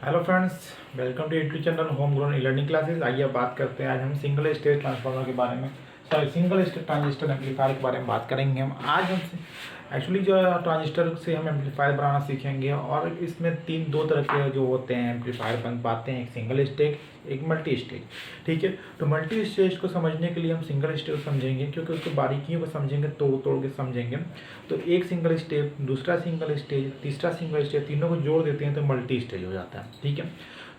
Hello friends, welcome to YouTube channel Home Grown E Learning Classes. आइए बात करते हैं आज हम सिंगल स्टेज ट्रांसफार्मर के बारे में, सिंगल स्टेज ट्रांजिस्टर एम्पलीफायर के बारे में बात करेंगे। हम आज हम एक्चुअली जो ट्रांजिस्टर से हम एम्पलीफायर बनाना सीखेंगे और इसमें दो तरह के जो होते हैं एम्पलीफायर बन पाते हैं, एक सिंगल स्टेज एक मल्टी स्टेज। ठीक है, तो मल्टी स्टेज को समझने के लिए हम सिंगल स्टेज समझेंगे, क्योंकि उसको बारीकियों को समझेंगे, तोड़ तोड़ के समझेंगे। तो एक सिंगल स्टेज, दूसरा सिंगल स्टेज, तीसरा सिंगल स्टेज, तीनों को जोड़ देते हैं तो मल्टी स्टेज हो जाता है। ठीक है,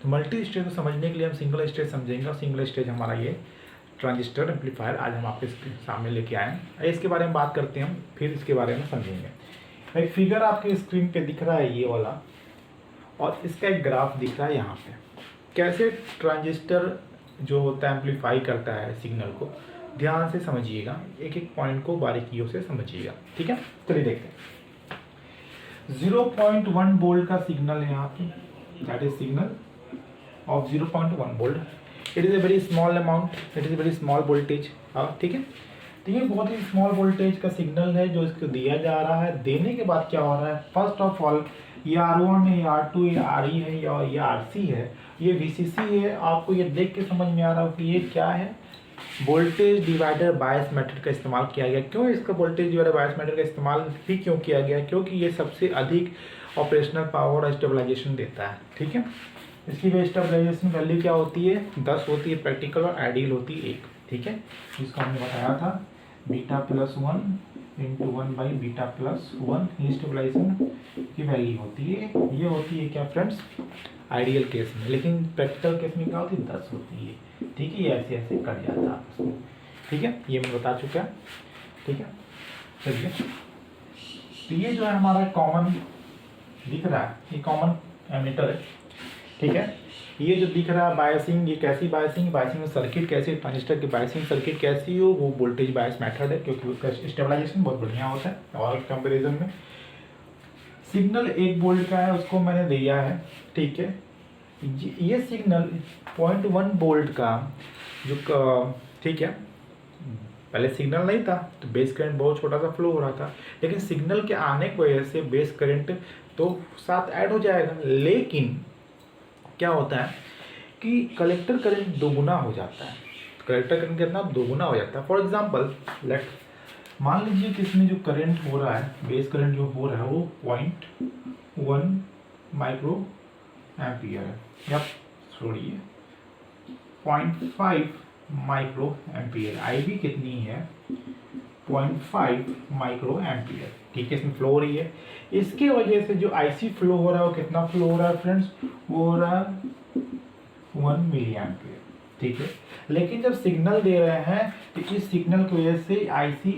तो मल्टी स्टेज को समझने के लिए हम सिंगल स्टेज समझेंगे और सिंगल स्टेज हमारा ये ट्रांजिस्टर एम्पलीफायर आज हम आपके सामने लेके आए हैं। इसके बारे में बात करते हैं हम, फिर इसके बारे में समझेंगे। एक फिगर आपके स्क्रीन पे दिख रहा है ये वाला, और इसका एक ग्राफ दिख रहा है यहाँ पे। कैसे ट्रांजिस्टर जो होता है एम्पलीफाई करता है सिग्नल को, ध्यान से समझिएगा, एक एक पॉइंट को बारीकियों से समझिएगा। ठीक है, चलिए देखते हैं। 0.1 वोल्ट का सिग्नल है यहाँ पे, that is signal of 0.1 volt. It is a very small amount, it is a very small voltage. ठीक है, तो ये बहुत ही स्मॉल वोल्टेज का सिग्नल है जो इसको दिया जा रहा है। देने के बाद क्या हो रहा है, फर्स्ट ऑफ ऑल ये R1 है, ये R2 है, ये RE है, या ये RC है, ये VCC है। आपको ये देख के समझ में आ रहा हो कि ये क्या है, वोल्टेज डिवाइडर बायस मेथड का इस्तेमाल किया गया। क्यों इसका वोल्टेज डिवाइडर बायस मेथड का इस्तेमाल भी क्यों किया गया, क्योंकि ये सबसे अधिक ऑपरेशनल पावर और स्टेबलाइजेशन देता है। ठीक है, इसकी स्टेबलाइजेशन वैल्यू क्या होती है, 10 होती है प्रैक्टिकल, और आइडियल होती है 1। ठीक है, जिसको हमने बताया था beta plus 1 into 1 by beta plus 1, ये स्टेबलाइजेशन की वैल्यू होती है। ये होती है क्या फ्रेंड्स, आइडियल केस में। लेकिन प्रैक्टिकल केस में क्या होती है, 10 होती है। ठीक है, ये ऐसे ऐसे कट जाता है आपस में। ठीक है, ये मैं बता चुका। ठीक है, चलिए, तो ये जो है हमारा कॉमन दिख रहा है, ये कॉमन एमीटर है। ठीक है, ये जो दिख रहा है बायसिंग, ये कैसी बायसिंग, बायसिंग सर्किट कैसी, ट्रांजिस्टर की बायसिंग सर्किट कैसी हो, वो वोल्टेज बायस मेथड है, क्योंकि उसका स्टेबलाइजेशन बहुत बढ़िया होता है। और कंपैरिजन में सिग्नल 1 वोल्ट का है, उसको मैंने दिया है। ठीक है, ये सिग्नल 0.1 वोल्ट का जो ठीक है, पहले सिग्नल नहीं था तो बेस करंट बहुत छोटा सा फ्लो हो रहा था, लेकिन सिग्नल के आने की वजह से बेस करंट तो साथ ऐड हो जाएगा। लेकिन क्या होता है कि कलेक्टर करंट दोगुना हो जाता है। कलेक्टर करंट कितना, दोगुना हो जाता है। फॉर एग्जांपल मान लीजिए कि इसमें जो करंट हो रहा है, बेस करंट जो हो रहा है वो 0.1 माइक्रो एम्पियर है, या छोड़िए 0.5 माइक्रो एम्पियर। IB कितनी है, 0.5 माइक्रो एम्पियर। ठीक है, इसमें फ्लो हो रही है। इसके वजह से जो IC फ्लो हो रहा है वो कितना फ्लो हो रहा है फ्रेंड्स, वो हो रहा है 1 मिली एम्पियर। ठीक है, लेकिन जब सिग्नल दे रहे हैं तो इस सिग्नल की वजह से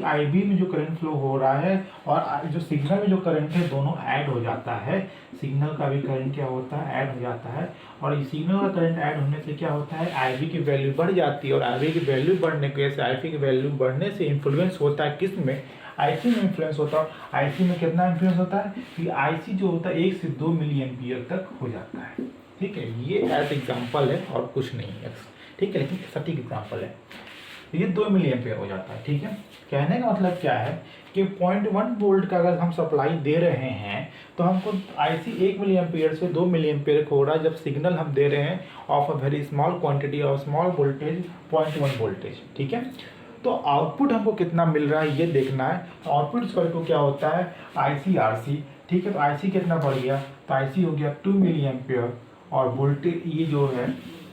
IB में जो करंट फ्लो हो रहा है और जो सिग्नल में जो करंट है दोनों ऐड हो जाता है। सिग्नल का भी करंट क्या होता है, ऐड हो जाता है। और इस सिग्नल का करंट ऐड होने से क्या होता है, IB की वैल्यू बढ़ जाती है। और IB की वैल्यू बढ़ने की वजह से IB की वैल्यू बढ़ने से इन्फ्लुएंस होता है किस में, IC में इन्फ्लुएंस होता है। IC में कितना इन्फ्लुएंस होता है कि IC जो होता है 1 से 2 मिली एम्पियर तक हो जाता है। ठीक है, ये एज एग्जाम्पल है और कुछ नहीं है। ठीक है, लेकिन सटीक एग्जाम्पल है। ये 2 मिली एम्पियर हो जाता है। ठीक है, कहने का मतलब क्या है कि 0.1 वोल्ट का अगर हम सप्लाई दे रहे हैं तो हमको IC 1 मिली एम्पियर से 2 मिली एम्पियर हो रहा है, जब सिग्नल हम दे रहे हैं of a very small quantity of small voltage 0.1 voltage. ठीक है, तो आउटपुट हमको कितना मिल रहा है ये देखना है। आउटपुट स्क्वायर को क्या होता है, IC RC। ठीक है, तो IC कितना बढ़ गया, तो IC हो गया 2 मिली एम्पियर, और वोल्टेज ये जो है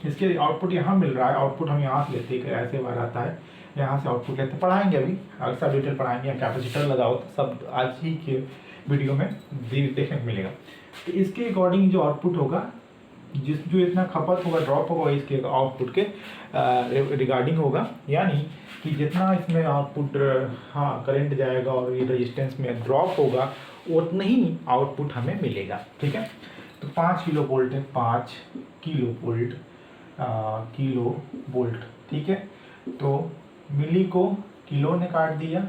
इसके आउटपुट यहाँ मिल रहा है। आउटपुट हम यहाँ से लेते हैं, ऐसे बार आता है, यहाँ से आउटपुट लेते पढ़ाएंगे, अभी अगर सब डिटेल पढ़ाएंगे। कैपेसिटर लगाओ तो सब आज ही के वीडियो में देखने को मिलेगा। तो इसके अकॉर्डिंग जो आउटपुट होगा, जो इतना खपत होगा, ड्रॉप होगा, इसके आउटपुट के रिगार्डिंग होगा। यानी कि जितना इसमें आउटपुट करंट जाएगा और ये रेजिस्टेंस में ड्रॉप होगा, उतना ही आउटपुट हमें मिलेगा। ठीक है, तो 5 किलो वोल्ट है, 5 किलो वोल्ट, किलो वोल्ट। ठीक है, तो मिली को किलो ने काट दिया,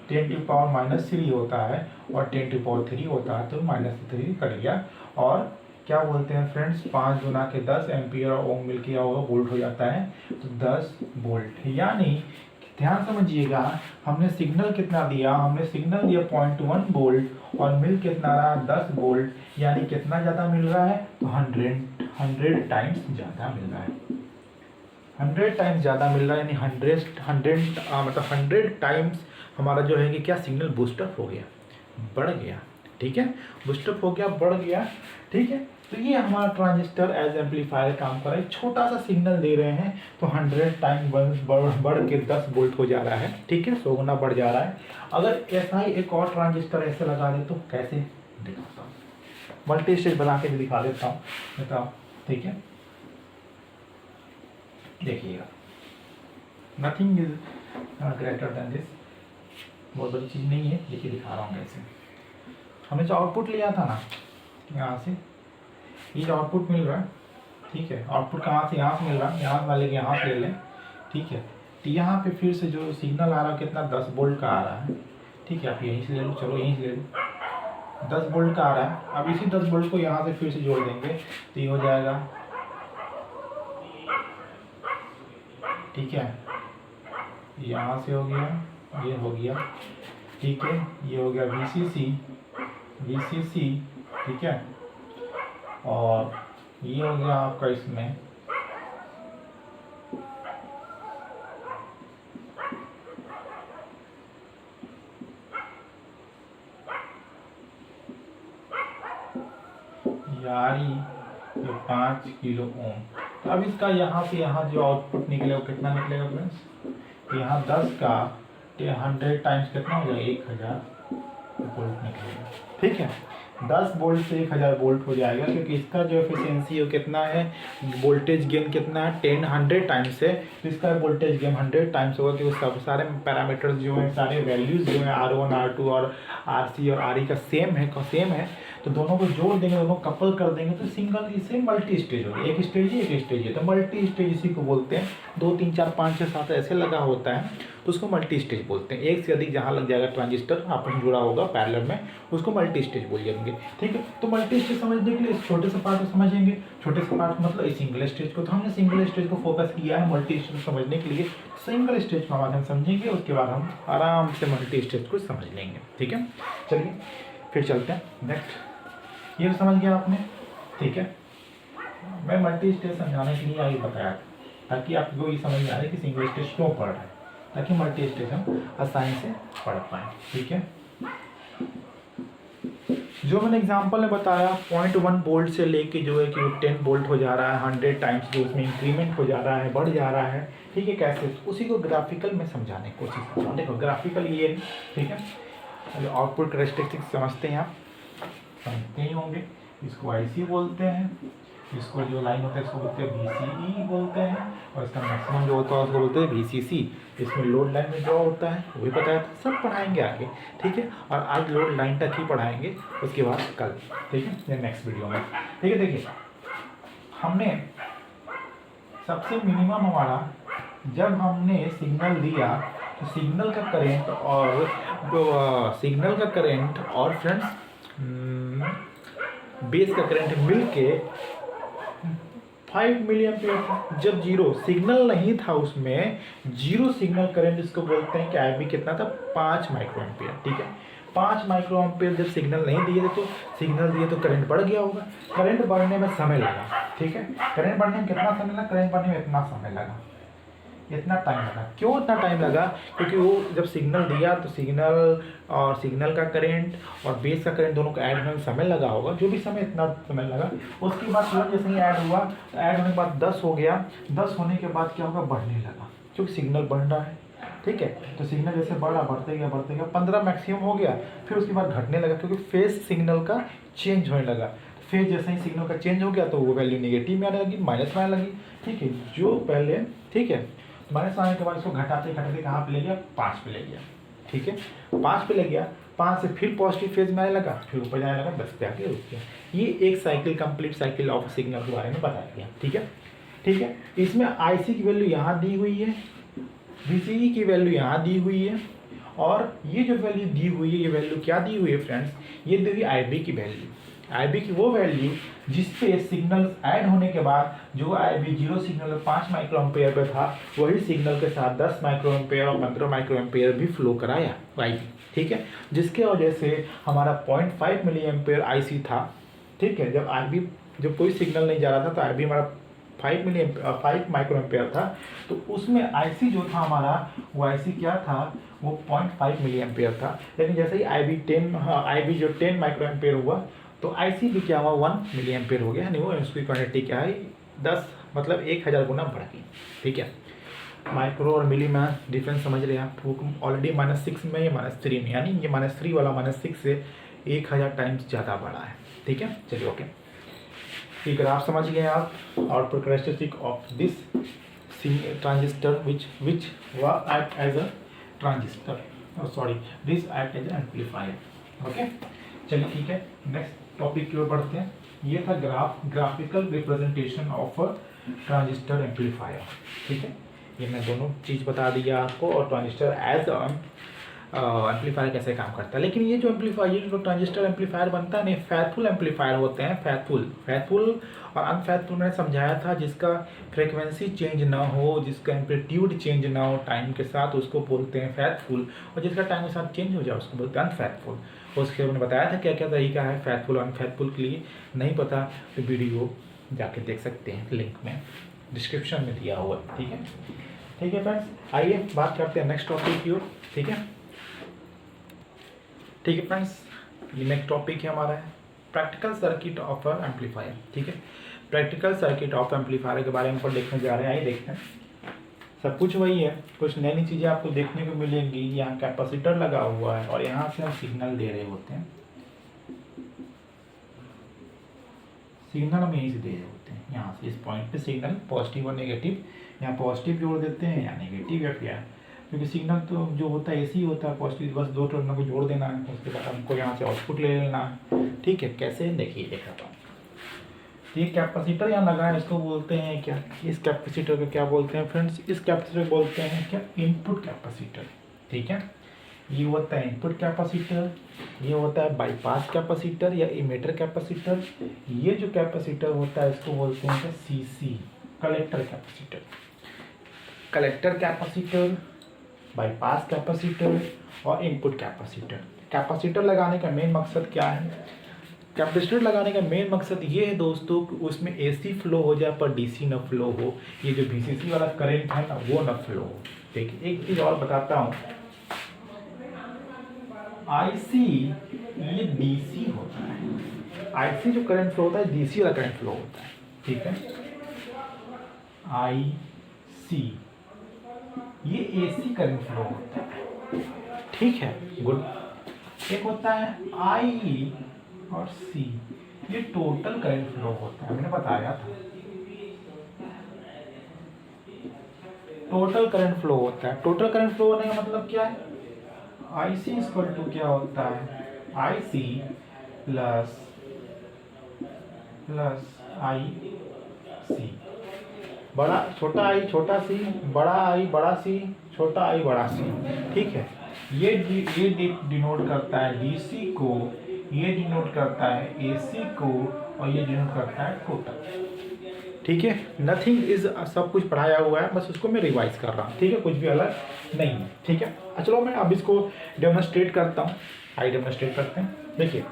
10⁻³ होता है और 10⁻³ होता है, तो -3 कट गया। और क्या बोलते हैं फ्रेंड्स, 5 गुना के 10 एम्पियर और ओम मिल के होगा, वोल्ट हो जाता है, तो 10 वोल्ट। यानी ध्यान समझिएगा, हमने सिग्नल कितना दिया, हमने सिग्नल दिया 0.1 वोल्ट और मिल कितना रहा, 10 वोल्ट। यानी कितना ज़्यादा मिल रहा है, तो 100 टाइम्स ज़्यादा मिल रहा है, 100 टाइम्स ज़्यादा मिल रहा है, यानी 100 टाइम्स हमारा जो है कि क्या सिग्नल बूस्टअप हो गया, बढ़ गया। ठीक है, बूस्टअप हो गया, बढ़ गया। ठीक है, तो ये हमारा ट्रांजिस्टर एज एम्पलीफायर काम कर रहा है। छोटा सा सिग्नल दे रहे हैं तो 100 टाइम बढ़ के 10 वोल्ट हो जा रहा है। ठीक है, 100 गुना बढ़ जा रहा है। अगर ऐसा ही एक और ट्रांजिस्टर ऐसे लगा दे तो कैसे दिखाता हूँ, मल्टी स्टेज बना के भी दिखा देता हूँ, बताओ। ठीक है, देखिएगा, nothing is greater than this, बहुत बड़ी चीज़ नहीं है। देखिए दिखा रहा हूँ कैसे। हमने जो आउटपुट लिया था ना यहाँ से, ये जो आउटपुट मिल रहा है, ठीक है, आउटपुट कहाँ से, यहाँ से मिल रहा है, यहाँ वाले के यहाँ से ले लें। ठीक है, तो यहाँ पे फिर से जो सिग्नल आ रहा है कितना, 10 वोल्ट का आ रहा है। ठीक है, आप यहीं से ले लो, चलो यहीं से ले लो, 10 वोल्ट का आ रहा है। अब इसी 10 वोल्ट को यहाँ से फिर से जोड़ देंगे तो ये हो जाएगा। ठीक है, यहाँ से हो गया, ये हो गया। ठीक है, ये हो गया VCC। ठीक है, और ये हो गया आपका इसमें यारी, ये 5 किलो ओम। अब इसका यहाँ से यहाँ जो आउटपुट निकलेगा कितना निकलेगा फ्रेंड्स, यहाँ 10 का 100 टाइम्स कितना हो जाएगा, 1000 वोल्ट निकलेगा। ठीक है, 10 वोल्ट से 1000 वोल्ट हो जाएगा, क्योंकि इसका जो एफिशिएंसी हो कितना है, वोल्टेज गेन कितना है, 100 टाइम्स है। तो इसका वोल्टेज गेन 100 टाइम्स होगा, क्योंकि सब सारे पैरामीटर्स जो हैं, सारे वैल्यूज जो हैं R1 R2 और RC और RE का सेम है। तो दोनों को जोड़ देंगे, दोनों कपल कर देंगे तो सिंगल, इसे मल्टी स्टेज होगी। एक स्टेज है तो मल्टी स्टेज इसी को बोलते हैं। 2 3 4 5 6 7 ऐसे लगा होता है तो उसको मल्टी स्टेज बोलते हैं। एक से अधिक जहाँ लग जाएगा ट्रांजिस्टर आपस में जुड़ा होगा पैरेलल में, उसको मल्टी स्टेज बोल जाएंगे। ठीक है, तो मल्टी स्टेज समझने के लिए इस छोटे से पार्ट को समझेंगे। छोटे से पार्ट मतलब इस सिंगल स्टेज को, तो हमने सिंगल स्टेज को फोकस किया है मल्टी स्टेज समझने के लिए। सिंगल स्टेज का माध्यम समझेंगे, उसके बाद हम आराम से मल्टी स्टेज को समझ लेंगे। ठीक है, चलिए फिर चलते हैं नेक्स्ट। ये समझ गया आपने। ठीक है, मैं मल्टी स्टेज समझाने के लिए आगे बताया ताकि आपको ये समझ में आ रहा है कि सिंगल स्टेज क्यों पढ़ रहा है, ताकि मल्टी स्टेज हम आसानी से पढ़ पाएँ। ठीक है, जो मैंने एग्जांपल में बताया 0.1 वोल्ट से लेके जो है कि 10 वोल्ट हो जा रहा है, 100 टाइम्स जो उसमें इंक्रीमेंट हो जा रहा है, बढ़ जा रहा है। ठीक है, कैसे, उसी को ग्राफिकल में समझाने की कोशिश कर रहा हूँ। देखो ग्राफिकल ये है। ठीक है, आउटपुट कैरेक्टरिस्टिक्स समझते हैं आप, समझते ही होंगे। इसको IC बोलते हैं, इसको जो लाइन होता है इसको बोलते हैं VCE बोलते हैं, और इसका मैक्सिमम जो होता है उसको बोलते हैं VCC। इसमें लोड लाइन में ड्रॉ होता है, वो भी बताया था, सब पढ़ाएंगे आगे। ठीक है, और आज लोड लाइन तक ही पढ़ाएंगे, उसके बाद कल। ठीक है, नेक्स्ट वीडियो में। ठीक है, देखिए हमने सबसे मिनिमम हमारा, जब हमने सिग्नल दिया तो सिग्नल का करेंट और फ्रेंड्स बेस का करंट मिलके 5 मिली एम्पियर था। जब जीरो सिग्नल नहीं था, उसमें जीरो सिग्नल करंट इसको बोलते हैं कि IB कितना था, 5 माइक्रो एम्पियर। ठीक है, 5 माइक्रो एम्पियर जब सिग्नल नहीं दिए थे तो सिग्नल दिए तो करंट बढ़ गया होगा। करंट बढ़ने में समय लगा। ठीक है, करंट बढ़ने में कितना समय लगा, करंट बढ़ने में इतना समय लगा, इतना टाइम लगा। क्यों इतना टाइम लगा, क्योंकि वो जब सिग्नल दिया तो सिग्नल का करंट और बेस का करंट दोनों को ऐड होने में समय लगा होगा, जो भी समय, इतना समय लगा। उसके बाद तुरंत जैसे ही ऐड हुआ तो ऐड होने के बाद 10 हो गया। 10 होने के बाद क्या होगा, बढ़ने लगा, क्योंकि सिग्नल बढ़ रहा है। ठीक है, तो सिग्नल जैसे बढ़ते गया 15 मैक्सिमम हो गया, फिर उसके बाद घटने लगा, क्योंकि फेज सिग्नल का चेंज होने लगा। फेज जैसे ही सिग्नल का चेंज हो गया तो वो वैल्यू नेगेटिव में आने लगी, माइनस में आने लगी। ठीक है, जो पहले, ठीक है, माइनस आने के बाद इसको घटाते कहाँ पे ले गया, 5 पे ले गया। ठीक है, 5 पे ले गया, 5 से फिर पॉजिटिव फेज में आने लगा, फिर ऊपर जाने लगा, 10 पे आके रुक गया। ये एक cycle, complete cycle of signal के बारे में बताया गया। ठीक है, ठीक है, इसमें IC की वैल्यू यहाँ दी हुई है, VCE की वैल्यू यहाँ दी हुई है, और ये जो वैल्यू दी हुई है, ये वैल्यू क्या दी हुई है फ्रेंड्स, ये दी हुई IB की वैल्यू। IB की वो वैल्यू जिसपे सिग्नल ऐड होने के बाद जो IB 0 सिग्नल 5 माइक्रो एम्पेयर पे था, वही सिग्नल के साथ 10 माइक्रो एम्पेयर और 15 माइक्रो एम्पेयर भी फ्लो कराया IB। ठीक है, जिसके वजह से हमारा 0.5 मिली एम्पेयर IC था। ठीक है, जब IB जब कोई सिग्नल नहीं जा रहा था तो IB हमारा 5 माइक्रो एम्पेयर था, तो उसमें IC जो था हमारा वो IC क्या था, वो 0.5 मिली एम्पेयर था। लेकिन जैसे ही IB जो 10 माइक्रो एम्पेयर हुआ तो IC भी क्या हुआ 1 मिली एम्पेयर हो गया, यानी वो उसकी क्वांटिटी क्या है 10 मतलब 1000 गुना बढ़ गई। ठीक है, माइक्रो और मिली में डिफरेंस समझ रहे हैं आप। ऑलरेडी -6 में ये -3 में, यानी ये -3 वाला -6 से 1000 टाइम्स ज़्यादा बढ़ा है। ठीक है, चलिए ओके, ठीक है, आप समझ गए आप output characteristic of this transistor which act as a transistor, sorry this act as amplifier. Okay, चलिए ठीक है, नेक्स्ट टॉपिक की ओर बढ़ते हैं। ये था graphical representation of a transistor amplifier. ठीक है, ये मैं दोनों चीज़ बता दिया आपको, और ट्रांजिस्टर एज एम्पलीफायर कैसे काम करता है। लेकिन ये जो एम्पलीफायर, जो ट्रांजिस्टर एम्पलीफायर बनता है ना, फैथफुल एम्पलीफायर होते हैं। फैथफुल और अनफैथफुल मैंने समझाया था, जिसका फ्रीक्वेंसी चेंज ना हो, जिसका एम्पलीट्यूड चेंज ना हो टाइम के साथ, उसको बोलते हैं फैथफुल, और जिसका टाइम के साथ चेंज हो जाए उसको बोलते हैं अनफैथफुल। उसके मैंने बताया था क्या क्या तरीका है फैथफुल और अनफैथफुल के लिए। नहीं पता तो वीडियो जाके देख सकते हैं, लिंक में डिस्क्रिप्शन में दिया हुआ है। ठीक है, ठीक है फ्रेंड्स, आइए बात करते हैं नेक्स्ट टॉपिक की ओर। ठीक है, ठीक है फ्रेंड्स, ये नेक्स्ट टॉपिक है हमारा है प्रैक्टिकल सर्किट ऑफ एम्पलीफायर। ठीक है, प्रैक्टिकल सर्किट ऑफ एम्पलीफायर के बारे में पर देखने जा रहे हैं। आइए देखते हैं, सब कुछ वही है, कुछ नई नई चीज़ें आपको देखने को मिलेंगी। यहाँ कैपेसिटर लगा हुआ है और यहाँ से हम सिग्नल दे रहे होते हैं, सिग्नल हम यहीं से दे रहे होते हैं, यहाँ से इस पॉइंट पे सिग्नल पॉजिटिव और नेगेटिव, यहाँ पॉजिटिव जोड़ देते हैं या नेगेटिव या क्या, क्योंकि सिग्नल तो जो होता है AC होता है, पॉजिटिव बस 2 टर्मिनल को जोड़ देना है, उसके बाद हमको यहाँ से आउटपुट ले लेना है। ठीक है, कैसे देखिए दिखाता हूँ। ये कैपेसिटर यहाँ लगा है, इसको बोलते हैं क्या, इस कैपेसिटर को क्या बोलते हैं फ्रेंड्स, इस कैपेसिटर को बोलते हैं क्या, इनपुट कैपेसिटर। ठीक है, ये होता है इनपुट कैपेसिटर, ये होता है बाईपास कैपेसिटर या इमीटर कैपेसिटर। ये जो कैपेसिटर होता है इसको बोलते हैं CC, collector capacitor. Collector capacitor, bypass capacitor और इनपुट कैपेसिटर। कैपेसिटर लगाने का मेन मकसद क्या है, कैपेसिटर लगाने का मेन मकसद ये है दोस्तों कि उसमें AC फ्लो हो जाए पर DC न फ्लो हो, ये जो VCC वाला करंट है ना वो न फ्लो हो। ठीक है, एक चीज़ और बताता हूँ, IC ये DC होता है, IC जो करंट फ्लो होता है DC वाला करंट फ्लो होता है। ठीक है, IC ये AC करंट फ्लो होता है। ठीक है, गुड। एक होता है I और C, ये टोटल करंट फ्लो होता है, मैंने बताया था टोटल करंट फ्लो होता है। टोटल करंट फ्लो होने का मतलब क्या है, IC इक्वल टू क्या होता है, IC प्लस IC, बड़ा छोटा I छोटा C, बड़ा I बड़ा C, छोटा I बड़ा C। ठीक है, ये डिनोट करता है DC को, ये डिनोट करता है AC को, और ये डिनोट करता है टोटल। ठीक है, नथिंग इज, सब कुछ पढ़ाया हुआ है, बस उसको मैं रिवाइज कर रहा हूँ। ठीक है, कुछ भी अलग नहीं है। ठीक है, चलो मैं अब इसको डेमोन्स्ट्रेट करता हूँ। आइए डेमोन्स्ट्रेट करते हैं। देखिए,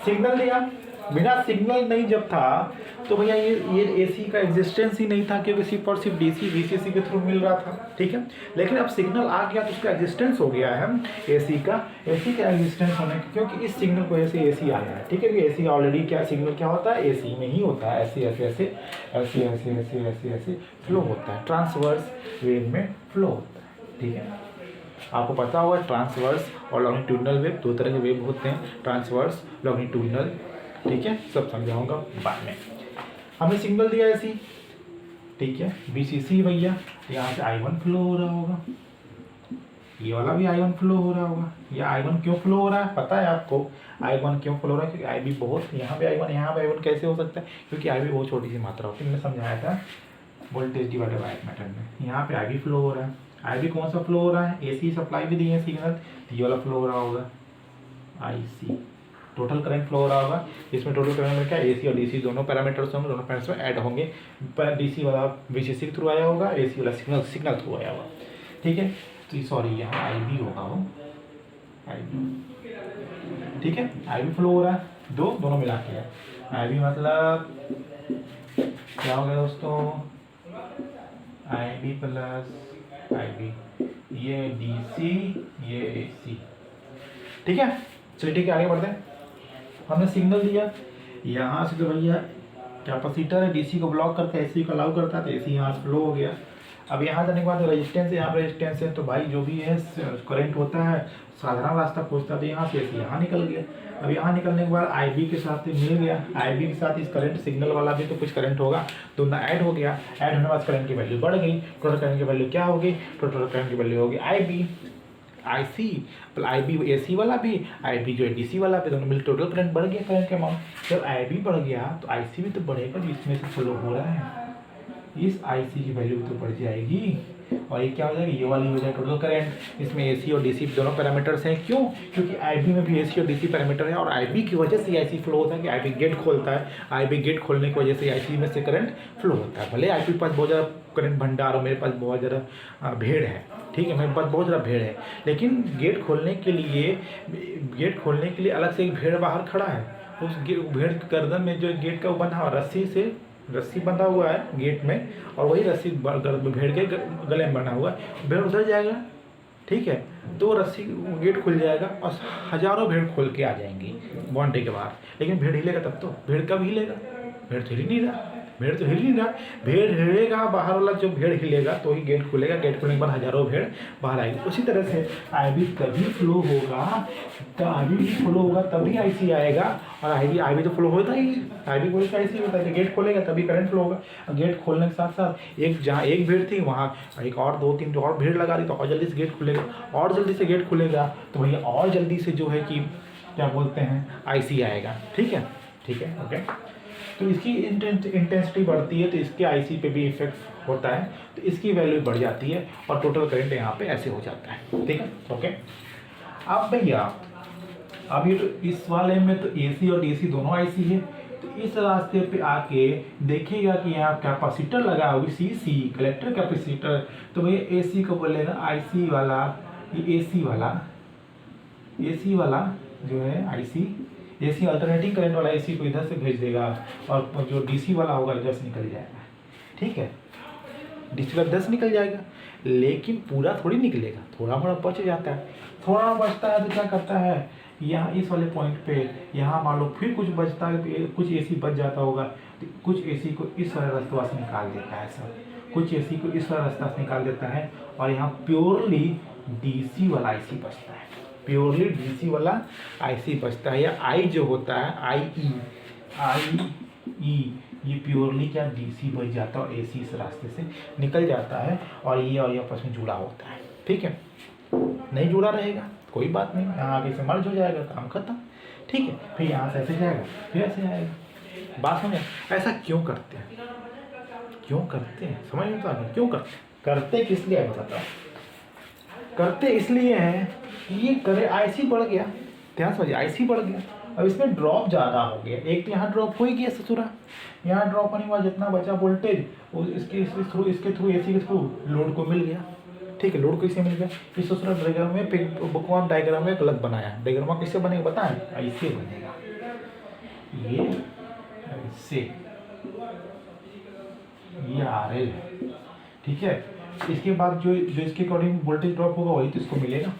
सिग्नल दिया, बिना सिग्नल नहीं जब था तो भैया ये AC का एग्जिस्टेंस ही नहीं था, क्योंकि सिर्फ और सिर्फ DC VCC के थ्रू मिल रहा था। ठीक है, लेकिन अब सिग्नल आ गया तो उसका एग्जिस्टेंस हो गया है AC का एग्जिस्टेंस होने का, क्योंकि इस सिग्नल को ऐसे AC आया है। ठीक है, कि AC ऑलरेडी क्या सिग्नल क्या होता है, AC में ही होता है, ऐसे ऐसे ऐसे ऐसे ऐसे ऐसे ऐसे ऐसे फ्लो होता है, ट्रांसवर्स वेव में फ्लो होता है। ठीक है, आपको पता होगा ट्रांसवर्स और लॉन्गिट्यूडनल वेव, दो तरह के वेव होते हैं, ट्रांसवर्स लॉन्गिट्यूडनल। ठीक है, सब समझाऊंगा बाद में। हमें सिग्नल दिया ऐसी, ठीक है, VCC भैया, यहाँ से I1 फ्लो हो रहा होगा, ये वाला भी I1 फ्लो हो रहा होगा। ये I1 क्यों फ्लो हो रहा है पता है आपको, I1 क्यों फ्लो हो रहा है, क्योंकि IB बहुत, यहाँ पे I1 यहाँ पे I1 कैसे हो सकता है, क्योंकि IB बहुत छोटी सी मात्रा होती है, मैंने समझाया था वोल्टेज डिवाइडेड बाय मेथड में। यहाँ पे IB फ्लो हो रहा है, IB कौन सा फ्लो हो रहा है, AC सप्लाई भी दी है सिग्नल, ये वाला फ्लो हो रहा होगा IC। टोटल करंट फ्लो हो रहा होगा, इसमें टोटल करंट में क्या AC और DC दोनों पैरामीटर्स होंगे, दोनों पैरामीटर्स में ऐड होंगे। DC वाला VCC के थ्रू आया होगा, AC वाला सिग्नल थ्रू आया होगा। ठीक है, तो सॉरी यहाँ IB होगा, वो IB। ठीक है, IB फ्लो हो रहा है, दोनों मिला के है आई बी मतलब क्या हो गया दोस्तों, आई बी प्लस आई बी, ये डी सी ये ए सी। ठीक है, चलिए ठीक है आगे बढ़ते हैं। हमने सिग्नल दिया यहाँ से, तो भैया कैपेसिटर है डीसी को ब्लॉक करता है, एसी को अलाउ करता है, तो एसी यहाँ से फ्लो हो गया। अब यहाँ जाने के बाद रेजिस्टेंस है, यहाँ रेजिस्टेंस है, तो भाई जो भी है करंट होता है साधारण रास्ता खोजता है, तो यहाँ से एसी यहाँ निकल गया। अब यहाँ निकलने के बाद आईबी के साथ मिल गया, आईबी के साथ इस करंट सिग्नल वाला भी तो कुछ करंट होगा, दोनों ऐड हो गया। ऐड होने के बाद करंट की वैल्यू बढ़ गई, टोटल करंट की वैल्यू क्या होगी, टोटल करंट की वैल्यू होगी आईबी आई सी प्लस आई बी ए सी वाला भी, आई बी जो है डी सी वाला भी, दोनों मिल टोटल करंट बढ़ गया। करंट का अमाउंट जब आई बी बढ़ गया तो आई सी भी तो बढ़ेगा, जो इसमें से फ्लो हो रहा है, इस आई सी की वैल्यू भी तो बढ़ जाएगी, और ये क्या हो जाएगा, ये वाली हो जाएगा टोटल करंट। इसमें ए सी और डी सी दोनों पैरामीटर्स हैं, क्यों, क्योंकि आई बी में भी ए सी और डी सी पैरामीटर है, और आई बी की वजह से आई सी फ्लो होता है कि आई बी गेट खोलता है, आई बी गेट खोलने की वजह से आई सी में से करंट फ्लो होता है। भले आई बी के पास बहुत ज़्यादा करंट भंडार और मेरे पास बहुत ज़्यादा भीड़ है, ठीक है, मेरे पास बहुत ज़्यादा भीड़ है, लेकिन गेट खोलने के लिए अलग से एक भीड़ बाहर खड़ा है। उस भीड़ के गर्दन में जो गेट का बंधा हुआ रस्सी बंधा हुआ है गेट में, और वही रस्सी भेड़ के गले में बना हुआ है, भेड़ उधर जाएगा, ठीक है, तो रस्सी गेट खुल जाएगा और हजारों भेड़ खोल के आ जाएंगी बाउंड्री के बाहर। लेकिन भेड़ हिलेगा तब तो, भेड़ कब हिलेगा, भेड़ तो हिल ही नहीं रहा, भेड़ हिलेगा, बाहर वाला जो भेड़ हिलेगा तो ही गेट खुलेगा, गेट खुलने के बाद हजारों भेड़ बाहर आएगी। उसी तरह से आई बी तभी फ्लो होगा, तो आई बी फ्लो होगा तभी आई सी आएगा, और आई बी तो फ्लो होता ही है, आई बी खोल के आई सी होता है, गेट खोलेगा तभी करंट फ्लो होगा। गेट खोलने के साथ साथ जहाँ एक भीड़ थी वहाँ एक और 2-3 और भीड़ लगा दी, तो और जल्दी से गेट खुलेगा, और जल्दी से गेट खुलेगा तो भैया और जल्दी से जो है कि क्या बोलते हैं आई सी आएगा। ठीक है ओके, तो इसकी इंटेंसिटी बढ़ती है तो इसके आईसी पे भी इफेक्ट होता है, तो इसकी वैल्यू बढ़ जाती है और टोटल करंट यहाँ पे ऐसे हो जाता है। ठीक है ओके। अब भैया अब ये तो इस वाले में तो एसी और डीसी दोनों आईसी है, तो इस रास्ते पे आके देखिएगा कि यहाँ कैपेसिटर लगा होगी सीसी कलेक्टर कैपेसिटर, तो भैया एसी को बोलेगा आईसी वाला, ये एसी वाला जो है आईसी, एसी अल्टरनेटिंग करंट वाला एसी को इधर से भेज देगा, और जो डीसी वाला होगा इधर से निकल जाएगा। ठीक है, डीसी वाला इधर से निकल जाएगा, लेकिन पूरा थोड़ी निकलेगा, थोड़ा मोड़ा बच जाता है, थोड़ा बचता है तो क्या करता है, यहाँ इस वाले पॉइंट पे यहाँ मान लो फिर कुछ बचता है, कुछ एसी बच जाता होगा, तो कुछ एसी को इस वाले रास्ता से निकाल देता है सब, कुछ एसी को इस वाले रास्ता से निकाल देता है, और यहाँ प्योरली डीसी वाला आईसी बचता है, प्योरली डीसी वाला आईसी बचता है। या आई जो होता है आई ये प्योरली क्या डीसी बच जाता है और एसी इस रास्ते से निकल जाता है, और ये आपस में जुड़ा होता है। ठीक है, नहीं जुड़ा रहेगा कोई बात नहीं, यहाँ आगे से मर्ज हो जाएगा, काम खत्म। ठीक है, फिर यहाँ से ऐसे जाएगा फिर ऐसे आएगा। बात समझे, ऐसा क्यों करते हैं समझ में तो आगे क्यों करते किस लिए बताता हूँ। करते इसलिए हैं कि ये करे आईसी बढ़ गया, ध्यान समझिए आईसी बढ़ गया, अब इसमें ड्रॉप ज़्यादा हो गया, एक तो यहाँ ड्रॉप हो ही गया ससुरा, यहाँ ड्रॉप होने के बाद जितना बचा वोल्टेज वो इसके थ्रू एसी के थ्रू लोड को मिल गया। ठीक है, लोड को इससे मिल गया, इस ससुरा डायग्राम में बुकवाम डायग्राम में एक अलग बनाया, डायग्राम किससे बनेगा बताएं, ऐसे बनेगा, ये ऐसे, ये RL है। ठीक है, इसके बाद जो इसके अकॉर्डिंग वोल्टेज ड्रॉप होगा वही तो इसको मिलेगा।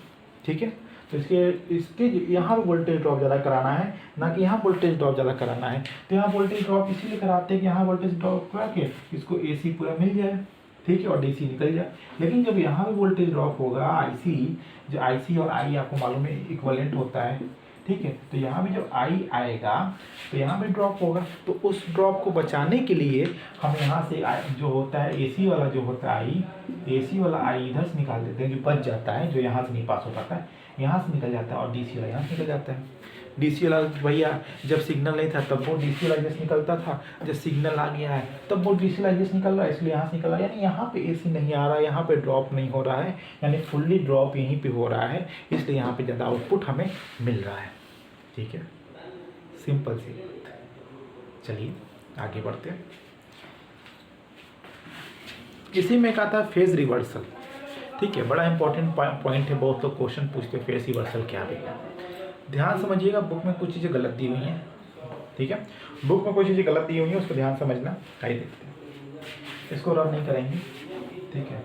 ठीक है, तो इसके यहाँ वोल्टेज ड्रॉप ज़्यादा कराना है, ना कि यहाँ वोल्टेज ड्रॉप ज़्यादा कराना है। तो यहाँ वोल्टेज ड्रॉप इसीलिए कराते हैं कि यहाँ वोल्टेज ड्रॉप करा के इसको एसी पूरा मिल जाए, ठीक है, और डीसी निकल जाए। लेकिन जब यहाँ भी वोल्टेज ड्रॉप होगा आईसी और आई आपको मालूम है इक्विवेलेंट होता है। ठीक है, तो यहाँ भी जब आई आएगा तो यहाँ भी ड्रॉप होगा, तो उस ड्रॉप को बचाने के लिए हम यहाँ से जो होता है एसी वाला जो होता है एसी वाला आई इधर से निकाल देते हैं, जो बच जाता है, जो यहाँ से नहीं पास हो पाता है, यहाँ से निकल जाता है, और डीसी वाला यहाँ से निकल जाता है। डीसी वाला भैया जब सिग्नल नहीं था तब वो डीसी वाला जैसे निकलता था, जब सिग्नल आ गया है तब वो डीसी वाला जैसे निकल रहा है, इसलिए यहाँ से निकल रहा है, यानी यहाँ पे एसी नहीं आ रहा है, यहाँ पे ड्रॉप नहीं हो रहा है, यानी फुल्ली ड्रॉप यहीं पे हो रहा है, इसलिए यहाँ पे ज़्यादा आउटपुट हमें मिल रहा है। ठीक है, सिंपल सी बात। चलिए आगे बढ़ते हैं। इसी में कहा था फेज रिवर्सल। ठीक है, बड़ा इंपॉर्टेंट पॉइंट है, बहुत लोग क्वेश्चन पूछते हैं फेज रिवर्सल क्या है। ध्यान समझिएगा, बुक में कुछ चीज़ें गलत दी हुई हैं, ठीक है, बुक में कोई चीज़ें गलत दी हुई है उसको ध्यान समझना। आइए देखते हैं, इसको रब नहीं करेंगे, ठीक है।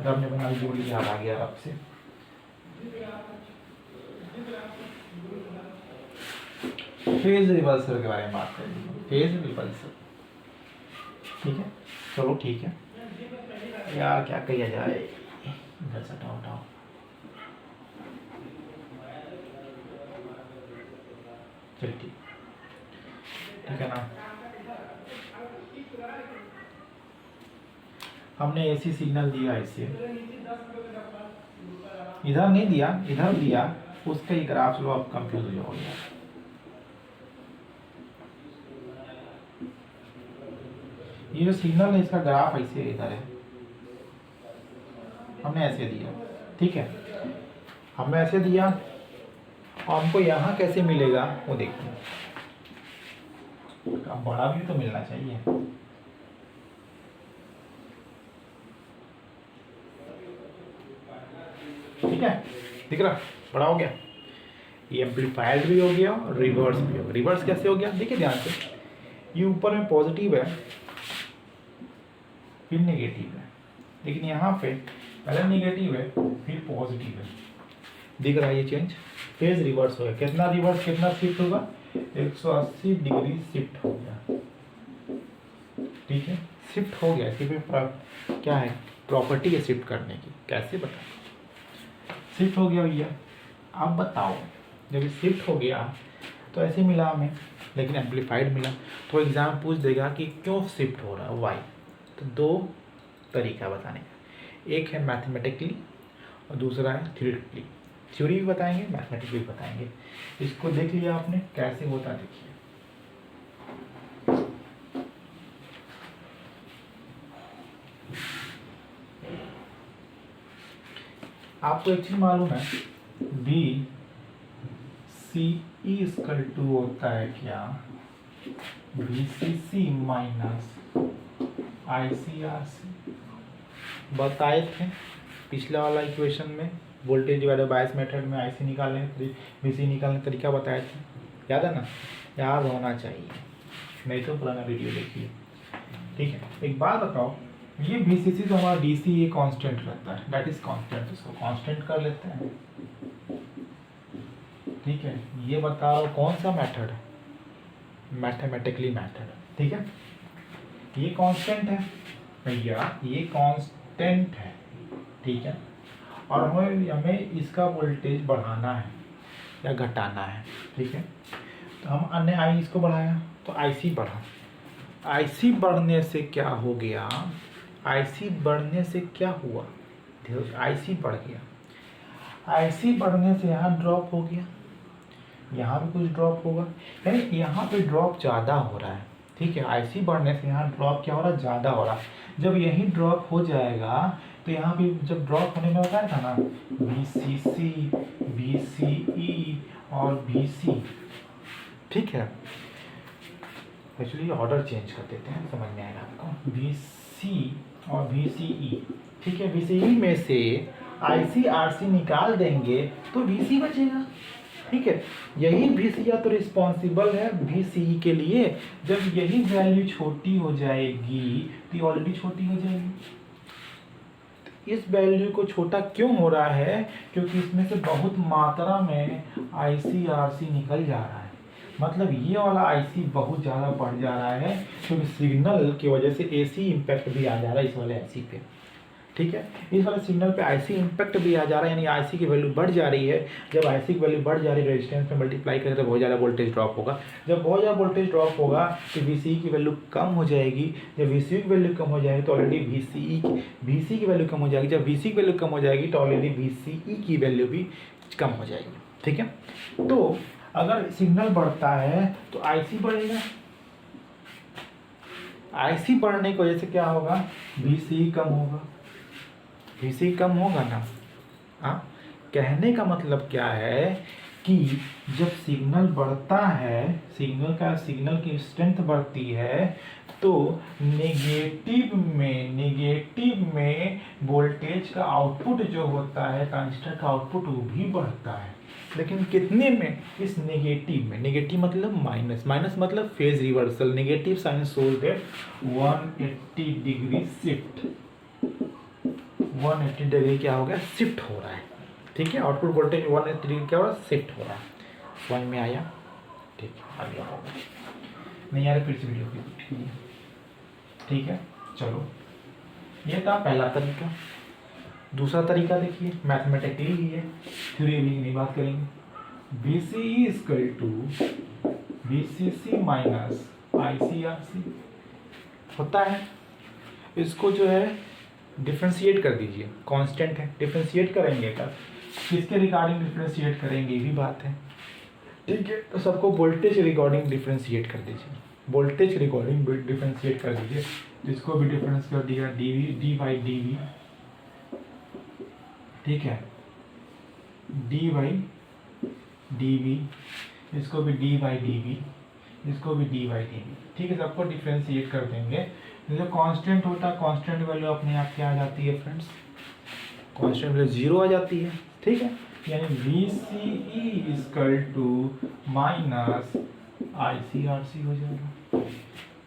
रब ने बना जोड़ी, याद आ गया रब से। फेज रिवर्सल के बारे में बात करेंगे, फेज रिवर्सल, ठीक है। चलो ठीक है यार, क्या किया जाए, इधर से हटाओ हटाओ। चल ठीक है ना। हमने एसी सिग्नल दिया इसे, इधर नहीं दिया, इधर दिया, उसका ही ग्राफ लो, आप कंफ्यूज हो जाओगे। ये जो सिग्नल है इसका ग्राफ ऐसे इधर है, हमने ऐसे दिया, ठीक है। हमने ऐसे दिया और हमको यहाँ कैसे मिलेगा वो देखते हैं। अब बड़ा भी तो मिलना चाहिए, ठीक है। दिख रहा, बड़ा हो गया, ये एम्पलीफायर्ड भी हो गया और रिवर्स भी हो गया। रिवर्स कैसे हो गया, देखिए ध्यान से, ये ऊपर में पॉजिटिव है फिर नेगेटिव है, लेकिन यहाँ पे पहले नेगेटिव है फिर पॉजिटिव है, दिख रहा है ये चेंज, फेज रिवर्स हो गया। कितना रिवर्स, कितना शिफ्ट होगा, 180 डिग्री शिफ्ट हो गया, ठीक है। शिफ्ट हो गया, इसी पे क्या है प्रॉपर्टी है शिफ्ट करने की, कैसे बताओ, शिफ्ट हो गया भैया। अब बताओ, जब शिफ्ट हो गया तो ऐसे मिला हमें, लेकिन एम्पलीफाइड मिला, तो एग्जाम पूछ देगा कि क्यों शिफ्ट हो रहा है, वाई। तो दो तरीका बताने का, एक है मैथमेटिकली और दूसरा है थ्योरेटिकली। थ्योरी भी बताएंगे, मैथमेटिक्स भी बताएंगे। इसको देख लिया आपने कैसे होता, देखिए। आपको एक चीज मालूम है, B C E equal to होता है क्या, B C C minus I C R C. बताए थे पिछला वाला इक्वेशन में, वोल्टेज डिवाइडर बायस मेथड में आई सी निकालने, बी सी निकालने का तरीका बताए थे, याद है ना। याद होना चाहिए, नहीं तो पुराना वीडियो देखिए, ठीक है। एक बात बताओ, ये बी सी सी तो हमारा डी सी ये कांस्टेंट रहता है, दैट इज कांस्टेंट, इसको कांस्टेंट कर लेते हैं, ठीक है। ये बता रहा हूँ कौन सा मेथड है, मैथमेटिकली मेथड, ठीक है। ये कांस्टेंट है भैया, ये कांस्टेंट है, ठीक है। और हमें इसका वोल्टेज बढ़ाना है या घटाना है, ठीक है। तो हम अन्य आई इसको बढ़ाया तो आईसी बढ़ा, आईसी बढ़ने से क्या हो गया, आईसी बढ़ने से क्या हुआ, आईसी बढ़ गया, आईसी बढ़ने से यहाँ ड्रॉप हो गया, यहाँ भी कुछ ड्रॉप होगा, यानी यहाँ पे ड्रॉप ज़्यादा हो रहा है, ठीक है। आईसी बढ़ने से यहाँ ड्रॉप क्या हो रहा है, ज़्यादा हो रहा है। जब यही ड्रॉप हो जाएगा तो यहाँ भी जब ड्रॉप होने में बताया था ना, बी सी सी, बी सी ई और बी सी, ठीक है। एक्चुअली ऑर्डर चेंज कर देते हैं, समझ में आएगा आपको, बी सी और बी सी ई, ठीक है। बी सी ई में से आई सी आर सी निकाल देंगे तो बी सी बचेगा, ठीक है। यही बी सी तो रिस्पॉन्सिबल है बी सी ई के लिए। जब यही वैल्यू छोटी हो जाएगी तो ये ऑलरेडी छोटी हो जाएगी। इस वैल्यू को छोटा क्यों हो रहा है, क्योंकि इसमें से बहुत मात्रा में आई सी आर सी निकल जा रहा है, मतलब ये वाला आईसी बहुत ज़्यादा बढ़ जा रहा है, क्योंकि सिग्नल की वजह से एसी इम्पैक्ट भी आ जा रहा है इस वाले आईसी पे, ठीक है। इस वाले सिग्नल पे आईसी इम्पैक्ट भी आ जा रहा है, यानी आईसी की वैल्यू बढ़ जा रही है। जब आईसी की वैल्यू बढ़ जा रही है, रेजिस्टेंस में मल्टीप्लाई करें तो बहुत ज़्यादा वोल्टेज ड्रॉप होगा। जब बहुत ज़्यादा वोल्टेज ड्रॉप होगा तो वीसीई की वैल्यू कम हो जाएगी। जब वीसीई की वैल्यू कम हो जाएगी तो ऑलरेडी वीसी की वैल्यू कम हो जाएगी। जब वीसी की वैल्यू कम हो जाएगी तो ऑलरेडी वीसीई की वैल्यू भी कम हो जाएगी, ठीक है। तो अगर सिग्नल बढ़ता है तो आईसी बढ़ेगा, आईसी बढ़ने की वजह से क्या होगा, वीसी कम होगा, वीसी कम होगा ना। हाँ, कहने का मतलब क्या है कि जब सिग्नल बढ़ता है, सिग्नल की स्ट्रेंथ बढ़ती है तो नेगेटिव में वोल्टेज का आउटपुट जो होता है, ट्रांजिस्टर का आउटपुट वो भी बढ़ता है। लेकिन कितने में, इस नेगेटिव में। नेगेटिव मतलब माइनस, माइनस मतलब phase reversal. Negative sign shows that 180 degree shift, 180 degree क्या हो गया, शिफ्ट हो रहा है। ठीक है, आउटपुट वोल्टेज 180 डिग्री क्या हो रहा है, शिफ्ट हो रहा है। समझ में आया? ठीक है, आगे होगा नहीं यार, फिर से वीडियो की। ठीक है, चलो ये था पहला तरीका। दूसरा तरीका देखिए, मैथमेटिकली ही है, थ्योरी भी नहीं बात करेंगे। BC equal to BCC minus ICRC होता है। इसको जो है डिफ्रेंशिएट कर दीजिए, कांस्टेंट है, डिफ्रेंशिएट करेंगे का किसके रिगार्डिंग डिफ्रेंशिएट करेंगे, ये भी बात है। ठीक है, तो सबको वोल्टेज रिगार्डिंग डिफ्रेंशिएट कर दीजिए, वोल्टेज रिगार्डिंग डिफ्रेंशिएट कर दीजिए। इसको भी डिफरेंस कर दिया डी बाई डी वी। ठीक है, डी बाई डी वी, इसको भी डी बाई डी वी, इसको भी डी बाई डी वी। ठीक है, सबको डिफ्रेंशिएट कर देंगे। जो कांस्टेंट होता है, कांस्टेंट वैल्यू अपने आप क्या आ जाती है फ्रेंड्स, कांस्टेंट वैल्यू 0 आ जाती है। ठीक है, यानी VCE equal to minus ICRC हो जाएगा।